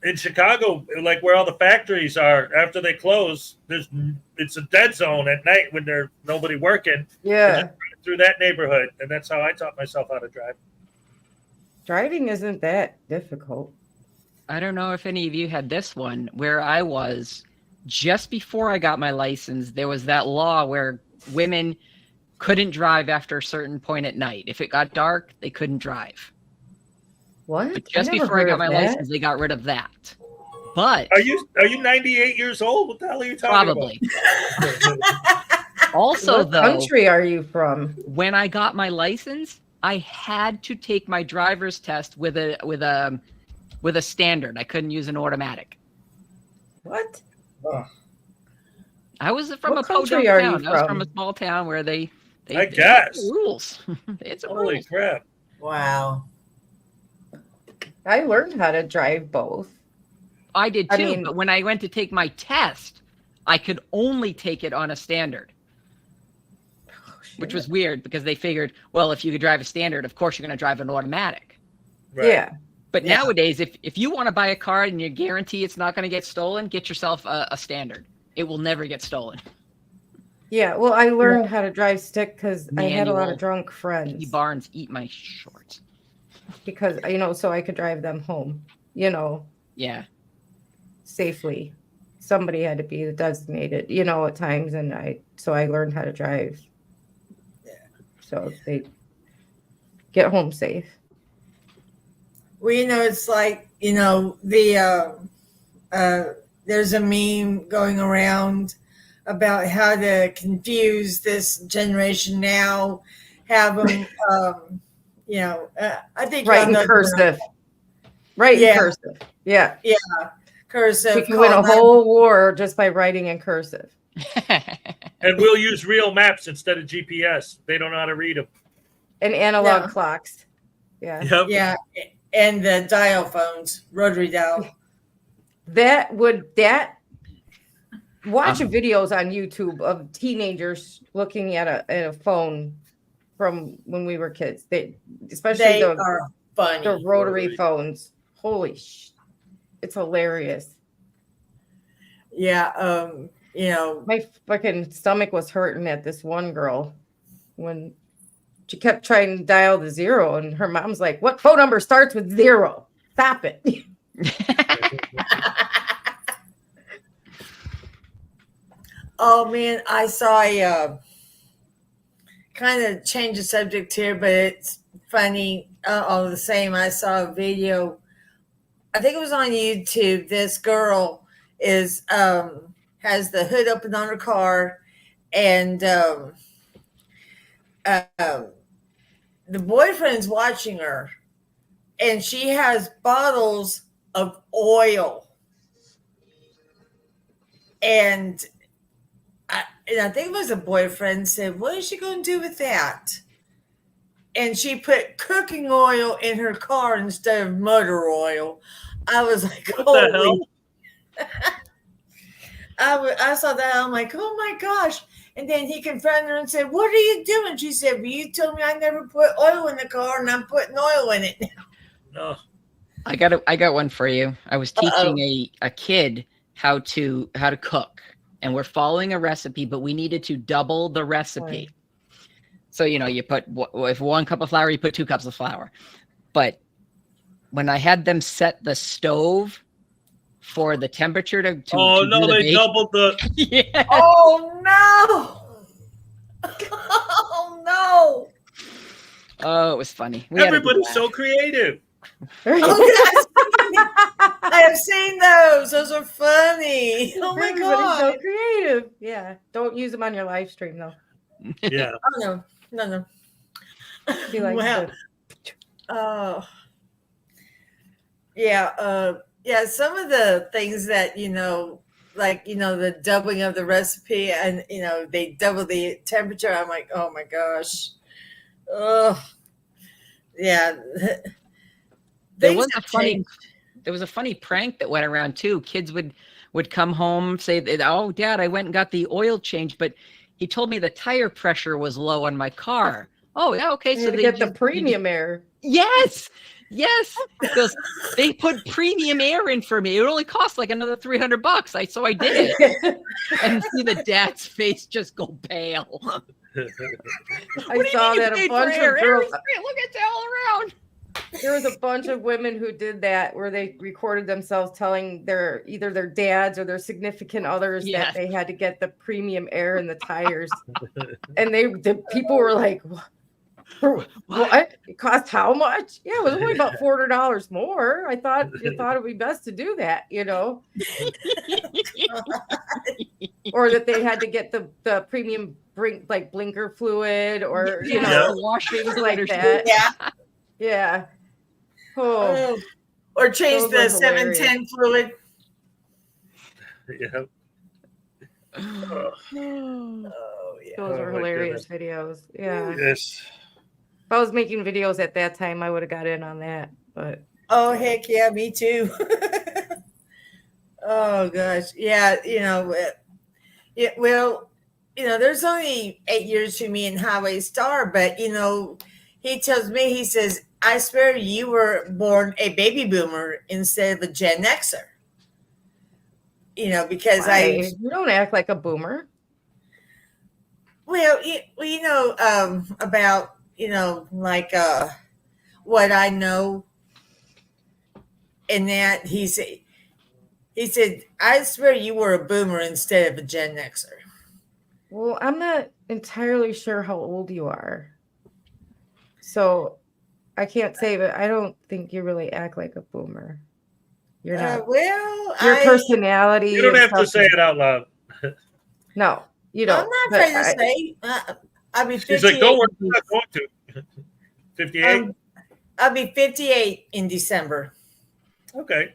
In Chicago, like where all the factories are, after they close, it's a dead zone at night when there's nobody working. Yeah. Through that neighborhood, and that's how I taught myself how to drive. Driving isn't that difficult. I don't know if any of you had this one. Where I was, just before I got my license, there was that law where women couldn't drive after a certain point at night. If it got dark, they couldn't drive. What? But just before I got my license, they got rid of that. But are you 98 years old? What the hell are you talking about? Also, what country are you from? When I got my license, I had to take my driver's test with a standard. I couldn't use an automatic. What? I was from what a podunk town. I was from a small town where they I guess rules. It's holy rules. Crap! Wow. I learned how to drive both. I did too, but when I went to take my test, I could only take it on a standard. Which was weird because they figured, well, if you could drive a standard, of course you're going to drive an automatic. Right. Yeah. But nowadays, if you want to buy a car and you guarantee it's not going to get stolen, get yourself a standard. It will never get stolen. Yeah, well, I learned how to drive stick because I had a lot of drunk friends. Barnes, eat my shorts. Because, so I could drive them home. Yeah. safely. Somebody had to be the designated, at times, and I learned how to drive. Yeah. So they get home safe. Well, it's like, there's a meme going around about how to confuse this generation now, have them, I think Right y'all in know. cursive. Right in Yeah. cursive. Yeah. Yeah. Cursive. We can win a whole war just by writing in cursive. And we'll use real maps instead of GPS. They don't know how to read them. And analog clocks. Yeah. Yep. Yeah. And the dial phones, rotary dial. Watching videos on YouTube of teenagers looking at a phone from when we were kids. Especially are funny. The rotary phones. Holy it's hilarious. Yeah. My fucking stomach was hurting at this one girl when she kept trying to dial the 0, and her mom's like, "What phone number starts with 0? Stop it." Oh man, I saw a kind of change the subject here, but it's funny all the same. I saw a video, I think it was on YouTube. This girl is has the hood open on her car, and the boyfriend's watching her, and she has bottles of oil, and I think it was a boyfriend said, "What is she going to do with that?" And she put cooking oil in her car instead of motor oil. I was like, what holy. the hell? I saw that. I'm like, oh my gosh. And then he confronted her and said, "What are you doing?" She said, "Well, you told me I never put oil in the car, and I'm putting oil in it now." No. I got one for you. I was teaching a kid how to cook, and we're following a recipe, but we needed to double the recipe. Right. So, you put, if 1 cup of flour, you put 2 cups of flour. But when I had them set the stove for the temperature to oh, no, they doubled the. Yeah. Oh, no. Oh, no. Oh, it was funny. Everybody's so creative. I have seen those. Those are funny. Oh my god, so creative. Yeah, don't use them on your live stream though. Yeah. Oh no. Wow. Oh. Yeah. Yeah. Some of the things that like the doubling of the recipe, and they double the temperature. I'm like, oh my gosh. Oh. Yeah. There was a funny prank that went around too. Kids would come home, say, "Oh, Dad, I went and got the oil changed, but he told me the tire pressure was low on my car." Oh, yeah, okay. So they get the premium air. Yes. Because they put premium air in for me. It only cost like another $300. So I did it, and see the dad's face just go pale. I saw that a bunch of girls. Look, it's all around. There was a bunch of women who did that, where they recorded themselves telling either their dads or their significant others that they had to get the premium air in the tires. And the people were like, "What? It cost how much?" Yeah, it was only about $400 more. I thought you thought it would be best to do that, or that they had to get the premium blinker fluid, or wash things like that. Yeah. Oh. Or change the 710 fluid. Yeah. Oh, yeah. Those were hilarious videos. Yeah. Yes. If I was making videos at that time, I would have got in on that. But oh, heck yeah, me too. Oh gosh. Yeah, well, there's only 8 years to me in Highway Star, but he tells me, he says, "I swear you were born a baby boomer instead of a Gen Xer." Because you don't act like a boomer. Well, about, like what I know. and that he said, I swear you were a boomer instead of a Gen Xer. Well, I'm not entirely sure how old you are. So I can't say, but I don't think you really act like a boomer. You're not. Well, Your personality. You don't have to say it out loud. No, you don't. I'm not afraid to say. I'll be 58. She's like, don't worry, I'm not going to. 58? I'll be 58 in December. Okay.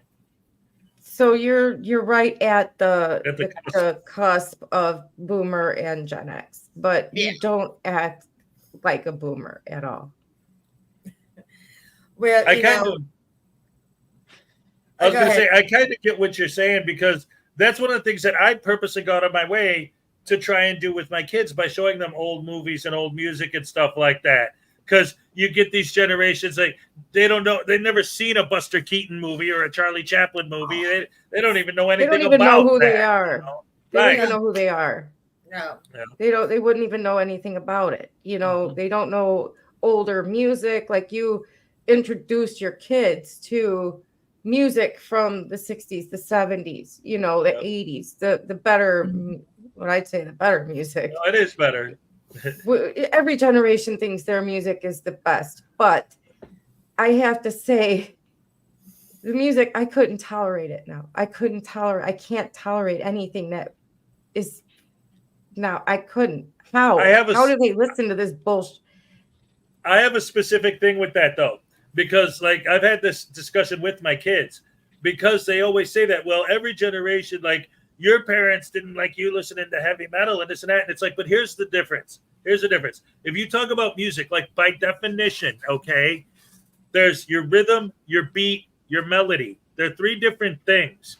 So you're right at the cusp of boomer and Gen X, but you don't act like a boomer at all. Well, I kind of get what you're saying, because that's one of the things that I purposely got on my way to try and do with my kids by showing them old movies and old music and stuff like that. Because you get these generations, like they don't know, they've never seen a Buster Keaton movie or a Charlie Chaplin movie. They don't even know anything. They don't even about know who that, they are. You know? They don't even know who they are. No. They wouldn't even know anything about it. You know, they don't know older music. Like, you introduced your kids to music from the 60s, the 70s, you know, the 80s, the better, what I'd say the better music. No, it is better. Every generation thinks their music is the best, but I have to say, the music, I couldn't tolerate it now. I can't tolerate anything that is now. I couldn't. How do they listen to this bullshit? I have a specific thing with that, though, because like I've had this discussion with my kids, because they always say that, well, every generation, like your parents didn't like you listening to heavy metal and this and that. And it's like, but here's the difference. If you talk about music, like by definition, okay, there's your rhythm, your beat, your melody. They're three different things.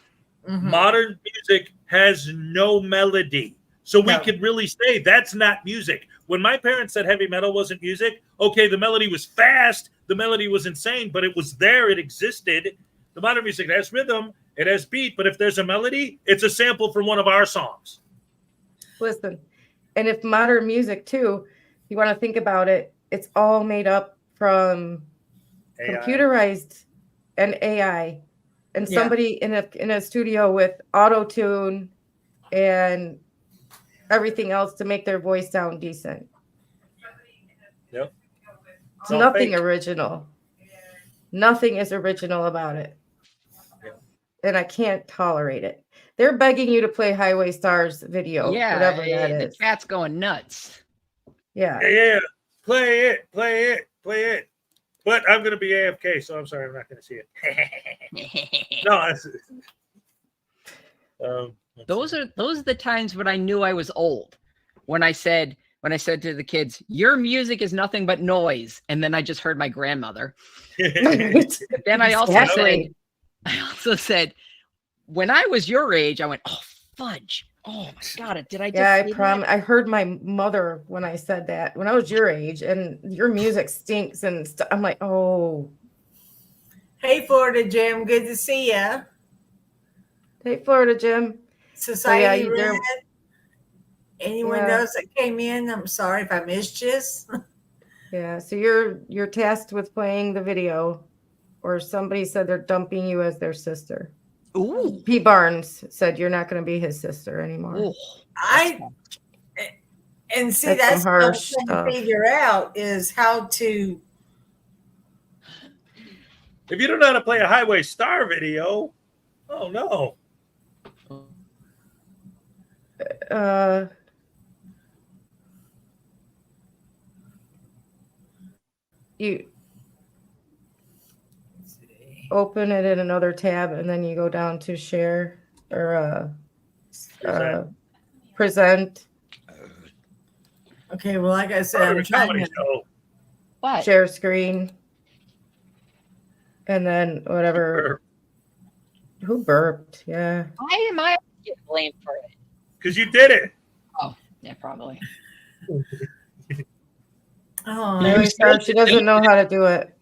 Mm-hmm. Modern music has no melody. So we could really say that's not music. When my parents said heavy metal wasn't music, okay, the melody was fast, the melody was insane, but it was there, it existed. The modern music has rhythm, it has beat, but if there's a melody, it's a sample from one of our songs. Listen, and if modern music too, you want to think about it, it's all made up from AI. Computerized and AI, and somebody in a studio with auto-tune and everything else to make their voice sound decent. Yep. It's nothing original. Nothing is original about it. Yep. And I can't tolerate it. They're begging you to play Highway Stars video, whatever that is. The chat's going nuts. Yeah. Yeah. Play it. But I'm going to be AFK, so I'm sorry, I'm not going to see it. No, those are the times when I knew I was old. When I said to the kids, "Your music is nothing but noise," and then I just heard my grandmother. But then I also said, when I was your age, I went, "Oh fudge! Oh my god! Did I just?" Yeah, I heard my mother when I said that. When I was your age, and your music stinks, and I'm like, "Oh." Hey, Florida Jim, good to see you. Hey, Florida Jim. Society Red. Anyone else that came in? I'm sorry if I missed you. Yeah, so you're tasked with playing the video, or somebody said they're dumping you as their sister. Ooh. P. Barnes said you're not going to be his sister anymore. Ooh. That's what I'm trying to figure out is how to. If you don't know how to play a Highway Star video, oh no. You open it in another tab, and then you go down to share or present. Okay, well, like I said, I'm trying to share screen, and then whatever. Who burped? Yeah. Why am I getting blamed for it? Because you did it. Oh, yeah, probably. She doesn't know how to do it.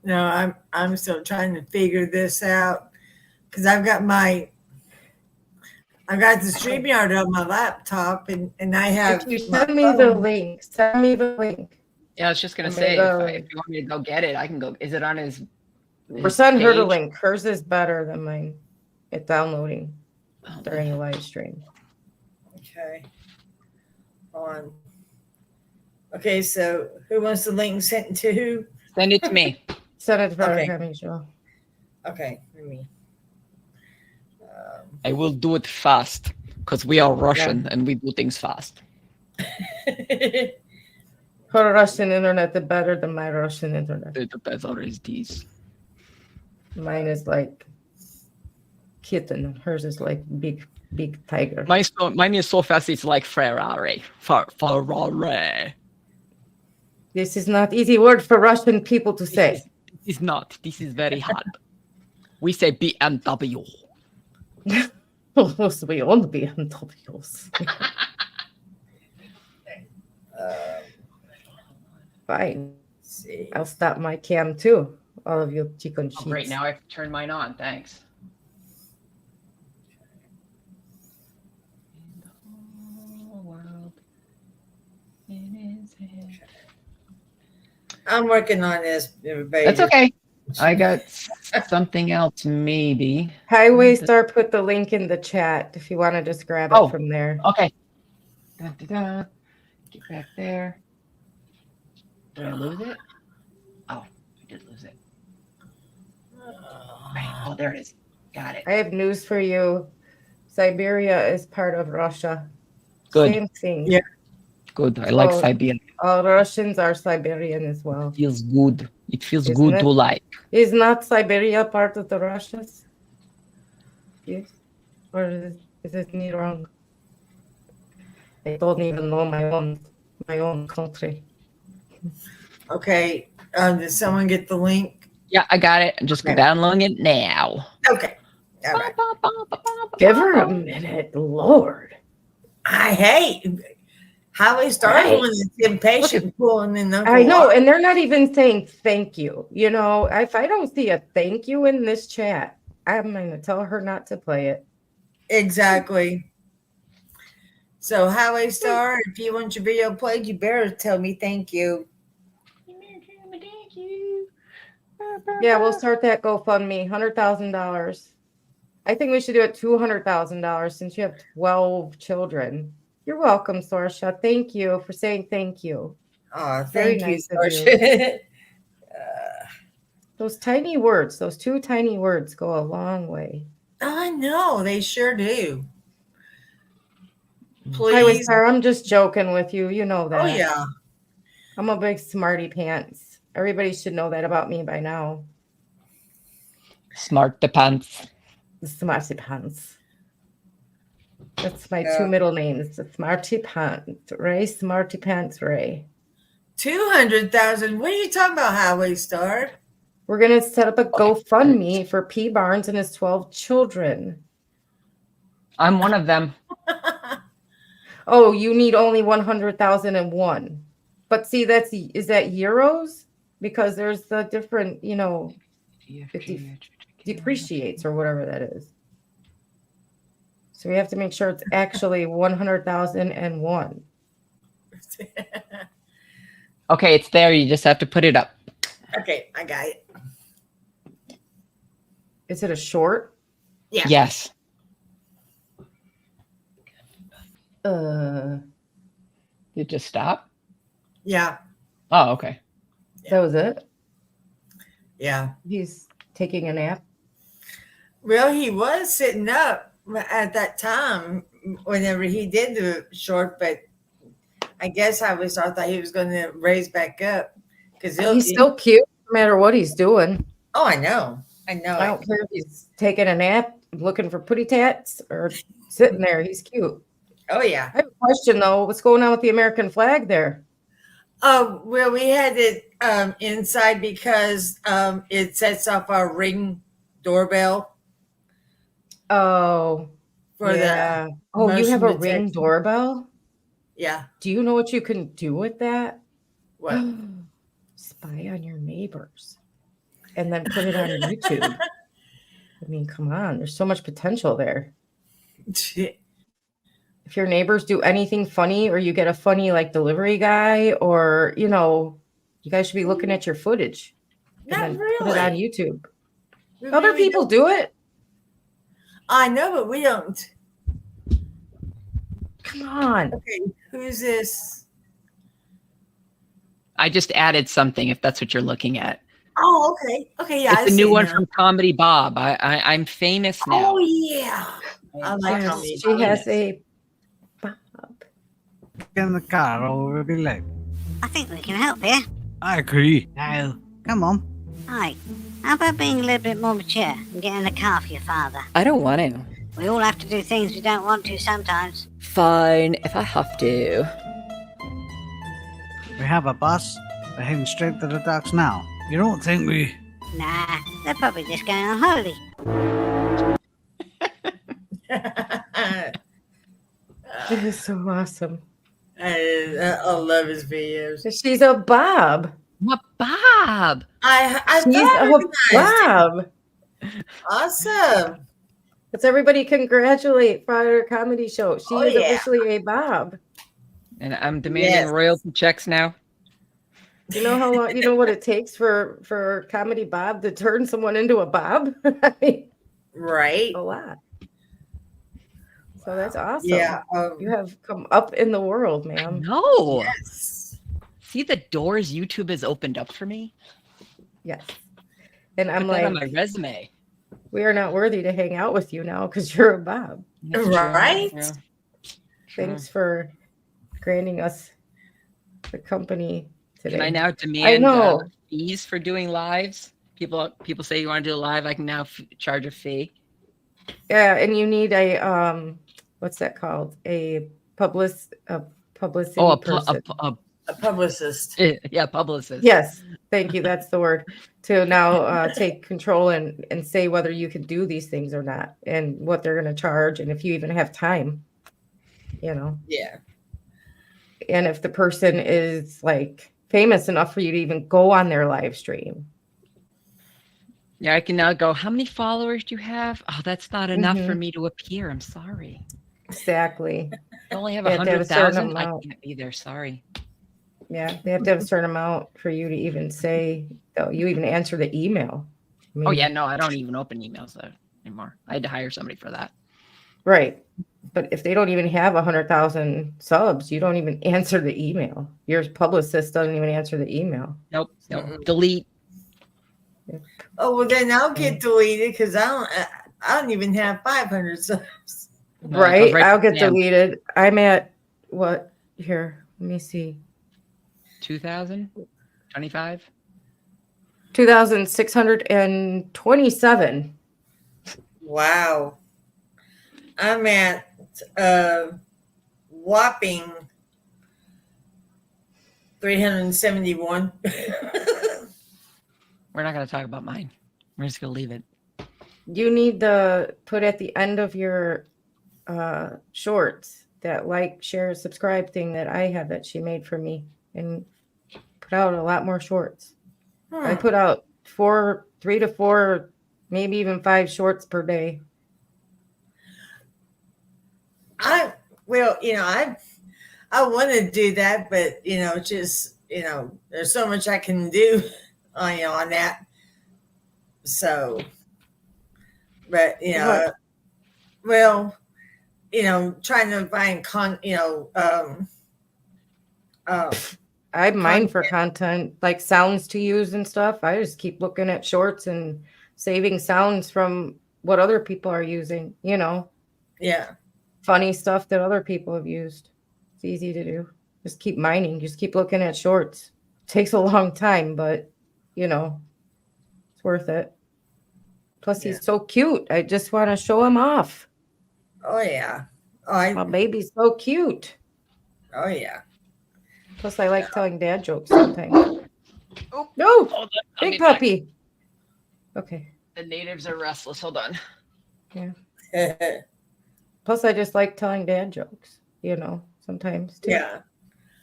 No, I'm still trying to figure this out because I've got the StreamYard on my laptop and I have. Send me the link. Send me the link. Yeah, I was just gonna say if you want me to go get it, I can go. Is it on his Rashawn heard a Page. link. Hers is better than mine at downloading during the live stream. Okay. On. Okay, so who wants the link sent to who? Send it to me. Send it to Okay. Coming Show. Okay, let me. I will do it fast because we are Russian and we do things fast. Her Russian internet is better than my Russian internet. The better is these. Mine is like kitten. Hers is like big tiger. Mine is so fast. It's like Ferrari. Ferrari. This is not easy word for Russian people to say. This is not. This is very hard. We say BMW. So we own BMWs. Fine. Let's see. I'll stop my cam too. All of you chicken sheets. Oh, great. Now I have to turn mine on. Thanks. In the whole world, in his head. I'm working on this, everybody. That's okay. I got something else, maybe. Highway Star put the link in the chat if you want to just grab it Oh. from there. Okay. Da-da-da. Get back there. Did I lose it? Oh, I did lose it. Right. Oh, there it is. Got it. I have news for you. Siberia is part of Russia. Good. Same thing. Yeah. Good. I like Oh. Siberia. All Russians are Siberian as well. Feels good. It feels Isn't good it? to like. Is not Siberia part of the Russias? Yes. Or is it me wrong? I don't even know my own country. Okay. Did someone get the link? Yeah, I got it. I'm just Okay. downloading it now. Okay. All right. Give her a minute, Lord. I hate Highway Star Right. one that's impatient pulling in the. I know, and they're not even saying thank you. You know, if I don't see a thank you in this chat, I'm going to tell her not to play it. Exactly. So Highway Star, if you want your video played, you better tell me thank you. Thank you. Yeah, we'll start that GoFundMe, $100,000. I think we should do it $200,000 since you have 12 children. You're welcome, Sorsha. Thank you for saying thank you. Oh, Very thank you, nice of you. Sarsha. Those tiny words, those two tiny words go a long way. I know they sure do. Highway Please. Star, I'm just joking with you. You know that. Oh yeah. I'm a big smarty pants. Everybody should know that about me by now. Smart the pants. The smarty pants. That's my Yeah. two middle names. The smarty pants. Ray Smarty Pants Ray. 200,000. What are you talking about, Highway Star? We're gonna set up a GoFundMe for P. Barnes and his 12 children. I'm one of them. Oh, you need only 100,001. But see, is that euros? Because there's the different, you know, depreciates or whatever that is. So we have to make sure it's actually 100,001. Okay, it's there. You just have to put it up. Okay, I got it. Is it a short? Yeah. Yes. Uh, You just stop. Yeah. Oh, okay. that was it. Yeah. He's taking a nap. Well, he was sitting up at that time whenever he did the short, but I guess I thought he was going to raise back up because He's still cute no matter what he's doing. Oh, I know. I know. I don't care if he's taking a nap, looking for putty tats, or sitting there. He's cute. Oh, yeah. I have a question though. What's going on with the American flag there? Oh, well, we had it inside because it sets off our Ring doorbell Oh, for yeah. Oh, you have a motion Ring detection. doorbell? Yeah. Do you know what you can do with that? What? Spy on your neighbors and then put it on YouTube. I mean, come on. There's so much potential there. If your neighbors do anything funny or you get a funny like delivery guy or, you know, you guys should be looking at your footage and Not then put it on really. YouTube. We Other really people don't. do it. I know, but we don't. Come on. Okay, who's this? I just added something if that's what you're looking at. Oh, okay. Okay, yeah, It's I a new see one him. from Comedy Bob. I'm famous now. Oh yeah, I like Yes, Comedy she Bob. has a Bob. Get in the car or we'll be late. I think we can help here. I agree. Now, come on. Hi. How about being a little bit more mature and getting in the car for your father? I don't want to. We all have to do things we don't want to sometimes. Fine, if I have to. We have a bus. We're heading straight to the docks now. You don't think we... Nah, they're probably just going on holiday. It is so awesome. I love his videos. She's a Bob. What, Bob? I She's thought I a recognized it. Bob. Awesome. Let's everybody congratulate Friday Comedy Show. She Oh, is yeah. officially a Bob. And I'm demanding Yes. royalty checks now. You know how long? You know what it takes for Comedy Bob to turn someone into a Bob? I mean, Right. a lot. So that's awesome. Yeah. You have come up in the world, I ma'am. know. Yes. See the doors YouTube has opened up for me? Yes. And I'm Put that on my like, resume. we are not worthy to hang out with you now because you're a Bob. That's true. Right? Yeah. Thanks for granting us the company today. Can I now demand know. fees for doing lives? People say you want to do a live. I can now charge a fee. Yeah, and you need a what's that called? A publicity person. A publicist. Yeah, publicist. Yes, thank you. That's the word. To now take control and say whether you can do these things or not, and what they're going to charge, and if you even have time. You know, Yeah. and if the person is like famous enough for you to even go on their live stream. Yeah, I can now go, how many followers do you have? Oh, that's not enough for Mhm. me to appear. I'm sorry. Exactly. I only have You have to have a certain 100,000. I amount. can't be there. Sorry. Yeah, they have to have a certain amount for you to even say. Oh, you even answer the email. I Oh mean, yeah, no, I don't even open emails anymore. I had to hire somebody for that. right. But if they don't even have 100,000 subs, you don't even answer the email. Your publicist doesn't even answer the email. Nope. Mm-mm. Delete. Oh well, then I'll get deleted because I don't even have 500 subs. No, it Right? goes I'll to get spam. deleted. I'm at what here? Let me see. 2,000? 25? 2,627. Wow. I'm at whopping 371. We're not going to talk about mine. We're just going to leave it. You need to put at the end of your shorts that like, share, subscribe thing that I have that she made for me, and put out a lot more shorts. I put out 3 to 4, maybe even 5 shorts per day. I want to do that, but just there's so much I can do on that. So, but What? trying to find I mine for content, like sounds to use and stuff. I just keep looking at shorts and saving sounds from what other people are using, yeah. funny stuff that other people have used. It's easy to do. Just keep mining. Just keep looking at shorts. Takes a long time, but it's worth it. Plus, Yeah. he's so cute. I just want to show him off. Oh yeah. My baby's so cute. Oh yeah. Plus, I like telling dad jokes sometimes. Oh, No, hold on. I'll big be back. puppy. Okay. The natives are restless. Hold on. Plus, I just like telling dad jokes, sometimes too. Yeah.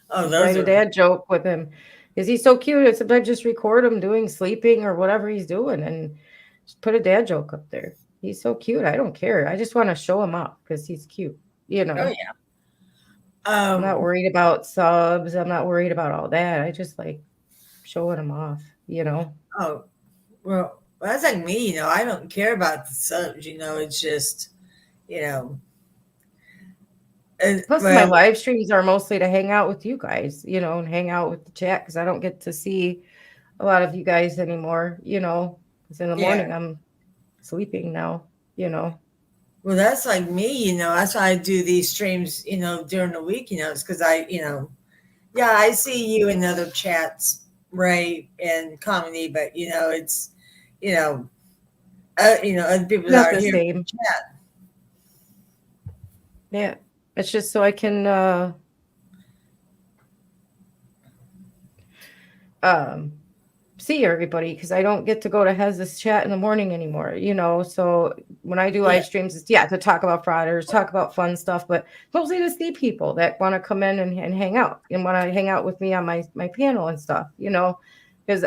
Oh, Write those a are dad joke with him because he's so cute. And sometimes just record him doing sleeping or whatever he's doing and just put a dad joke up there. He's so cute. I don't care. I just want to show him up because he's cute. Oh yeah. I'm not worried about subs. I'm not worried about all that. I just like showing him off, Oh, well, Well, that's like me, I don't care about the subs, it's just, you know. Plus, my live streams are mostly to hang out with you guys, and hang out with the chat because I don't get to see a lot of you guys anymore, because in the morning I'm sleeping now, Well, that's like me, that's why I do these streams, during the week, it's because I see you in other chats, right, and comedy, but, it's, other people not that are the here same. in chat. Yeah, it's just so I can see everybody because I don't get to go to Hez's chat in the morning anymore, so when I do live streams, it's to talk about frauders, talk about fun stuff, but mostly to see people that want to come in and hang out and want to hang out with me on my panel and stuff, because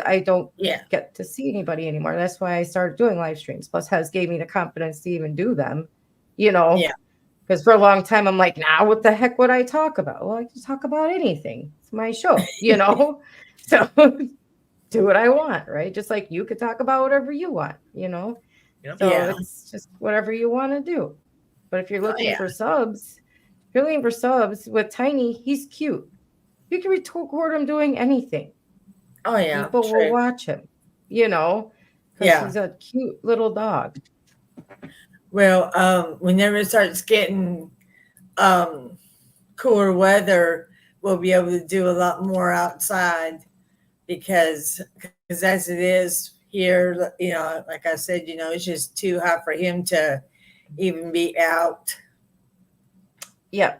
I don't get to see anybody anymore. That's why I started doing live streams. Plus Hez gave me the confidence to even do them, because for a long time I'm like, what the heck would I talk about? Well, I can talk about anything. It's my show, so do what I want, right? Just like you could talk about whatever you want, So it's just whatever you want to do. But if you're looking for subs, with Tiny, he's cute. You can record him doing anything. Oh yeah, people will watch him, because he's a cute little dog. Well, whenever it starts getting cooler weather, we'll be able to do a lot more outside because as it is here, like I said, it's just too hot for him to even be out. Yeah,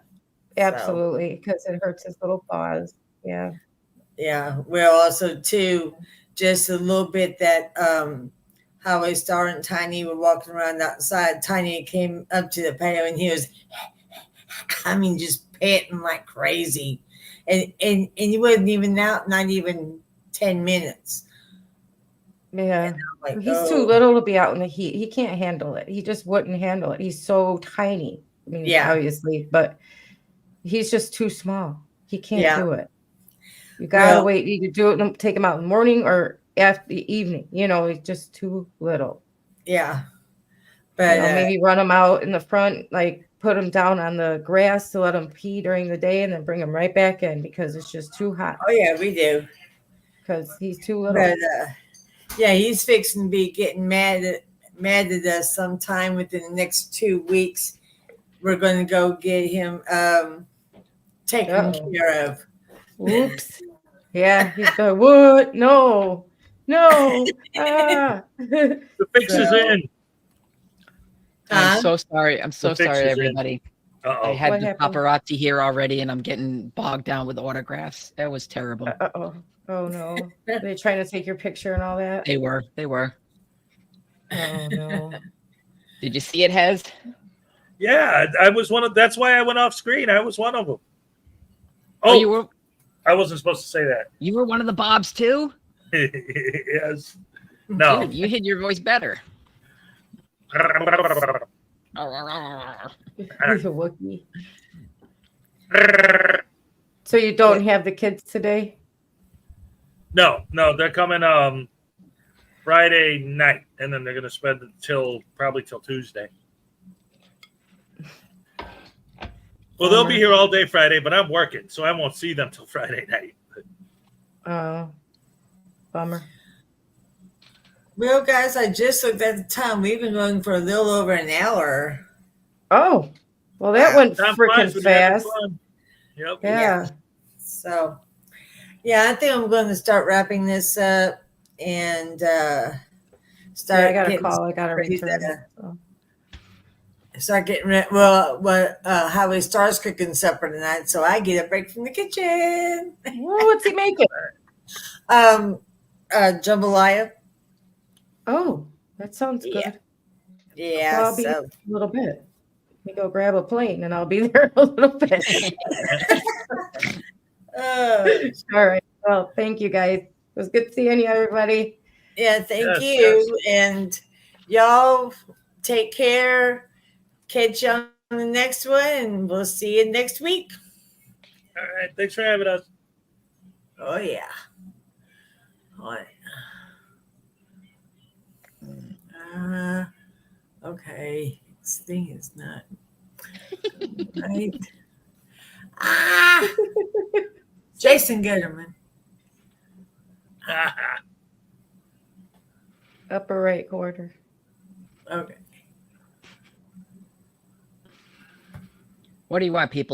absolutely, because it hurts his little paws. Yeah. Yeah. Well, also too, just a little bit that Highway Star and Tiny were walking around outside. Tiny came up to the patio and he was, just panting like crazy, and he wasn't even out, not even 10 minutes. Yeah, he's too little to be out in the heat. He can't handle it. He just wouldn't handle it. He's so tiny. Obviously, but he's just too small. He can't do it. You gotta wait. You do it. Take him out in the morning or after the evening. He's just too little. Yeah, but maybe run him out in the front, like put him down on the grass to let him pee during the day, and then bring him right back in because it's just too hot. Oh yeah, we do. Because he's too little. But he's fixing to be getting mad at us sometime within the next 2 weeks. We're going to go get him taken care of. Whoops. Yeah, he's going, what? No. The fix is in. I'm so sorry. I'm so The fix sorry, is in. everybody. Uh-oh. I had What the happened? paparazzi here already, and I'm getting bogged down with autographs. That was terrible. Oh no. Are they trying to take your picture and all that? They were. Oh no. Did you see it, Hez? Yeah, I was one of. That's why I went off screen. I was one of them. Oh, you were. I wasn't supposed to say that. You were one of the Bobs too. Yes. No. Dude, you hid your voice better. He's a Wookiee. So you don't have the kids today? No, they're coming Friday night, and then they're gonna spend it probably till Tuesday. Well, they'll be here all day Friday, but I'm working, so I won't see them till Friday night. Oh, bummer. Well, guys, I just looked at the time. We've been going for a little over an hour. Oh, well, that went Time freaking flies when you're having fast. fun. Yep. Yeah. So, I think I'm going to start wrapping this up and start. I got a getting call. I got to ready return to- it. So. Start getting ready. Well, Highway Star's cooking supper tonight, so I get a break from the kitchen. Well, what's he making? Jambalaya. Oh, that sounds good. Yeah. Well, I'll be So a little bit. Let me go grab a plate and I'll be there a little bit. All right. Well, thank you guys. It was good seeing you, everybody. yeah, thank Yes, you, and y'all take care. Catch you on the next one, and we'll see you next week. All right. Thanks for having us. Oh yeah. All right. Okay, this thing is not right. Ah, Jason Getterman. Upper right corner. Okay. What do you want, people?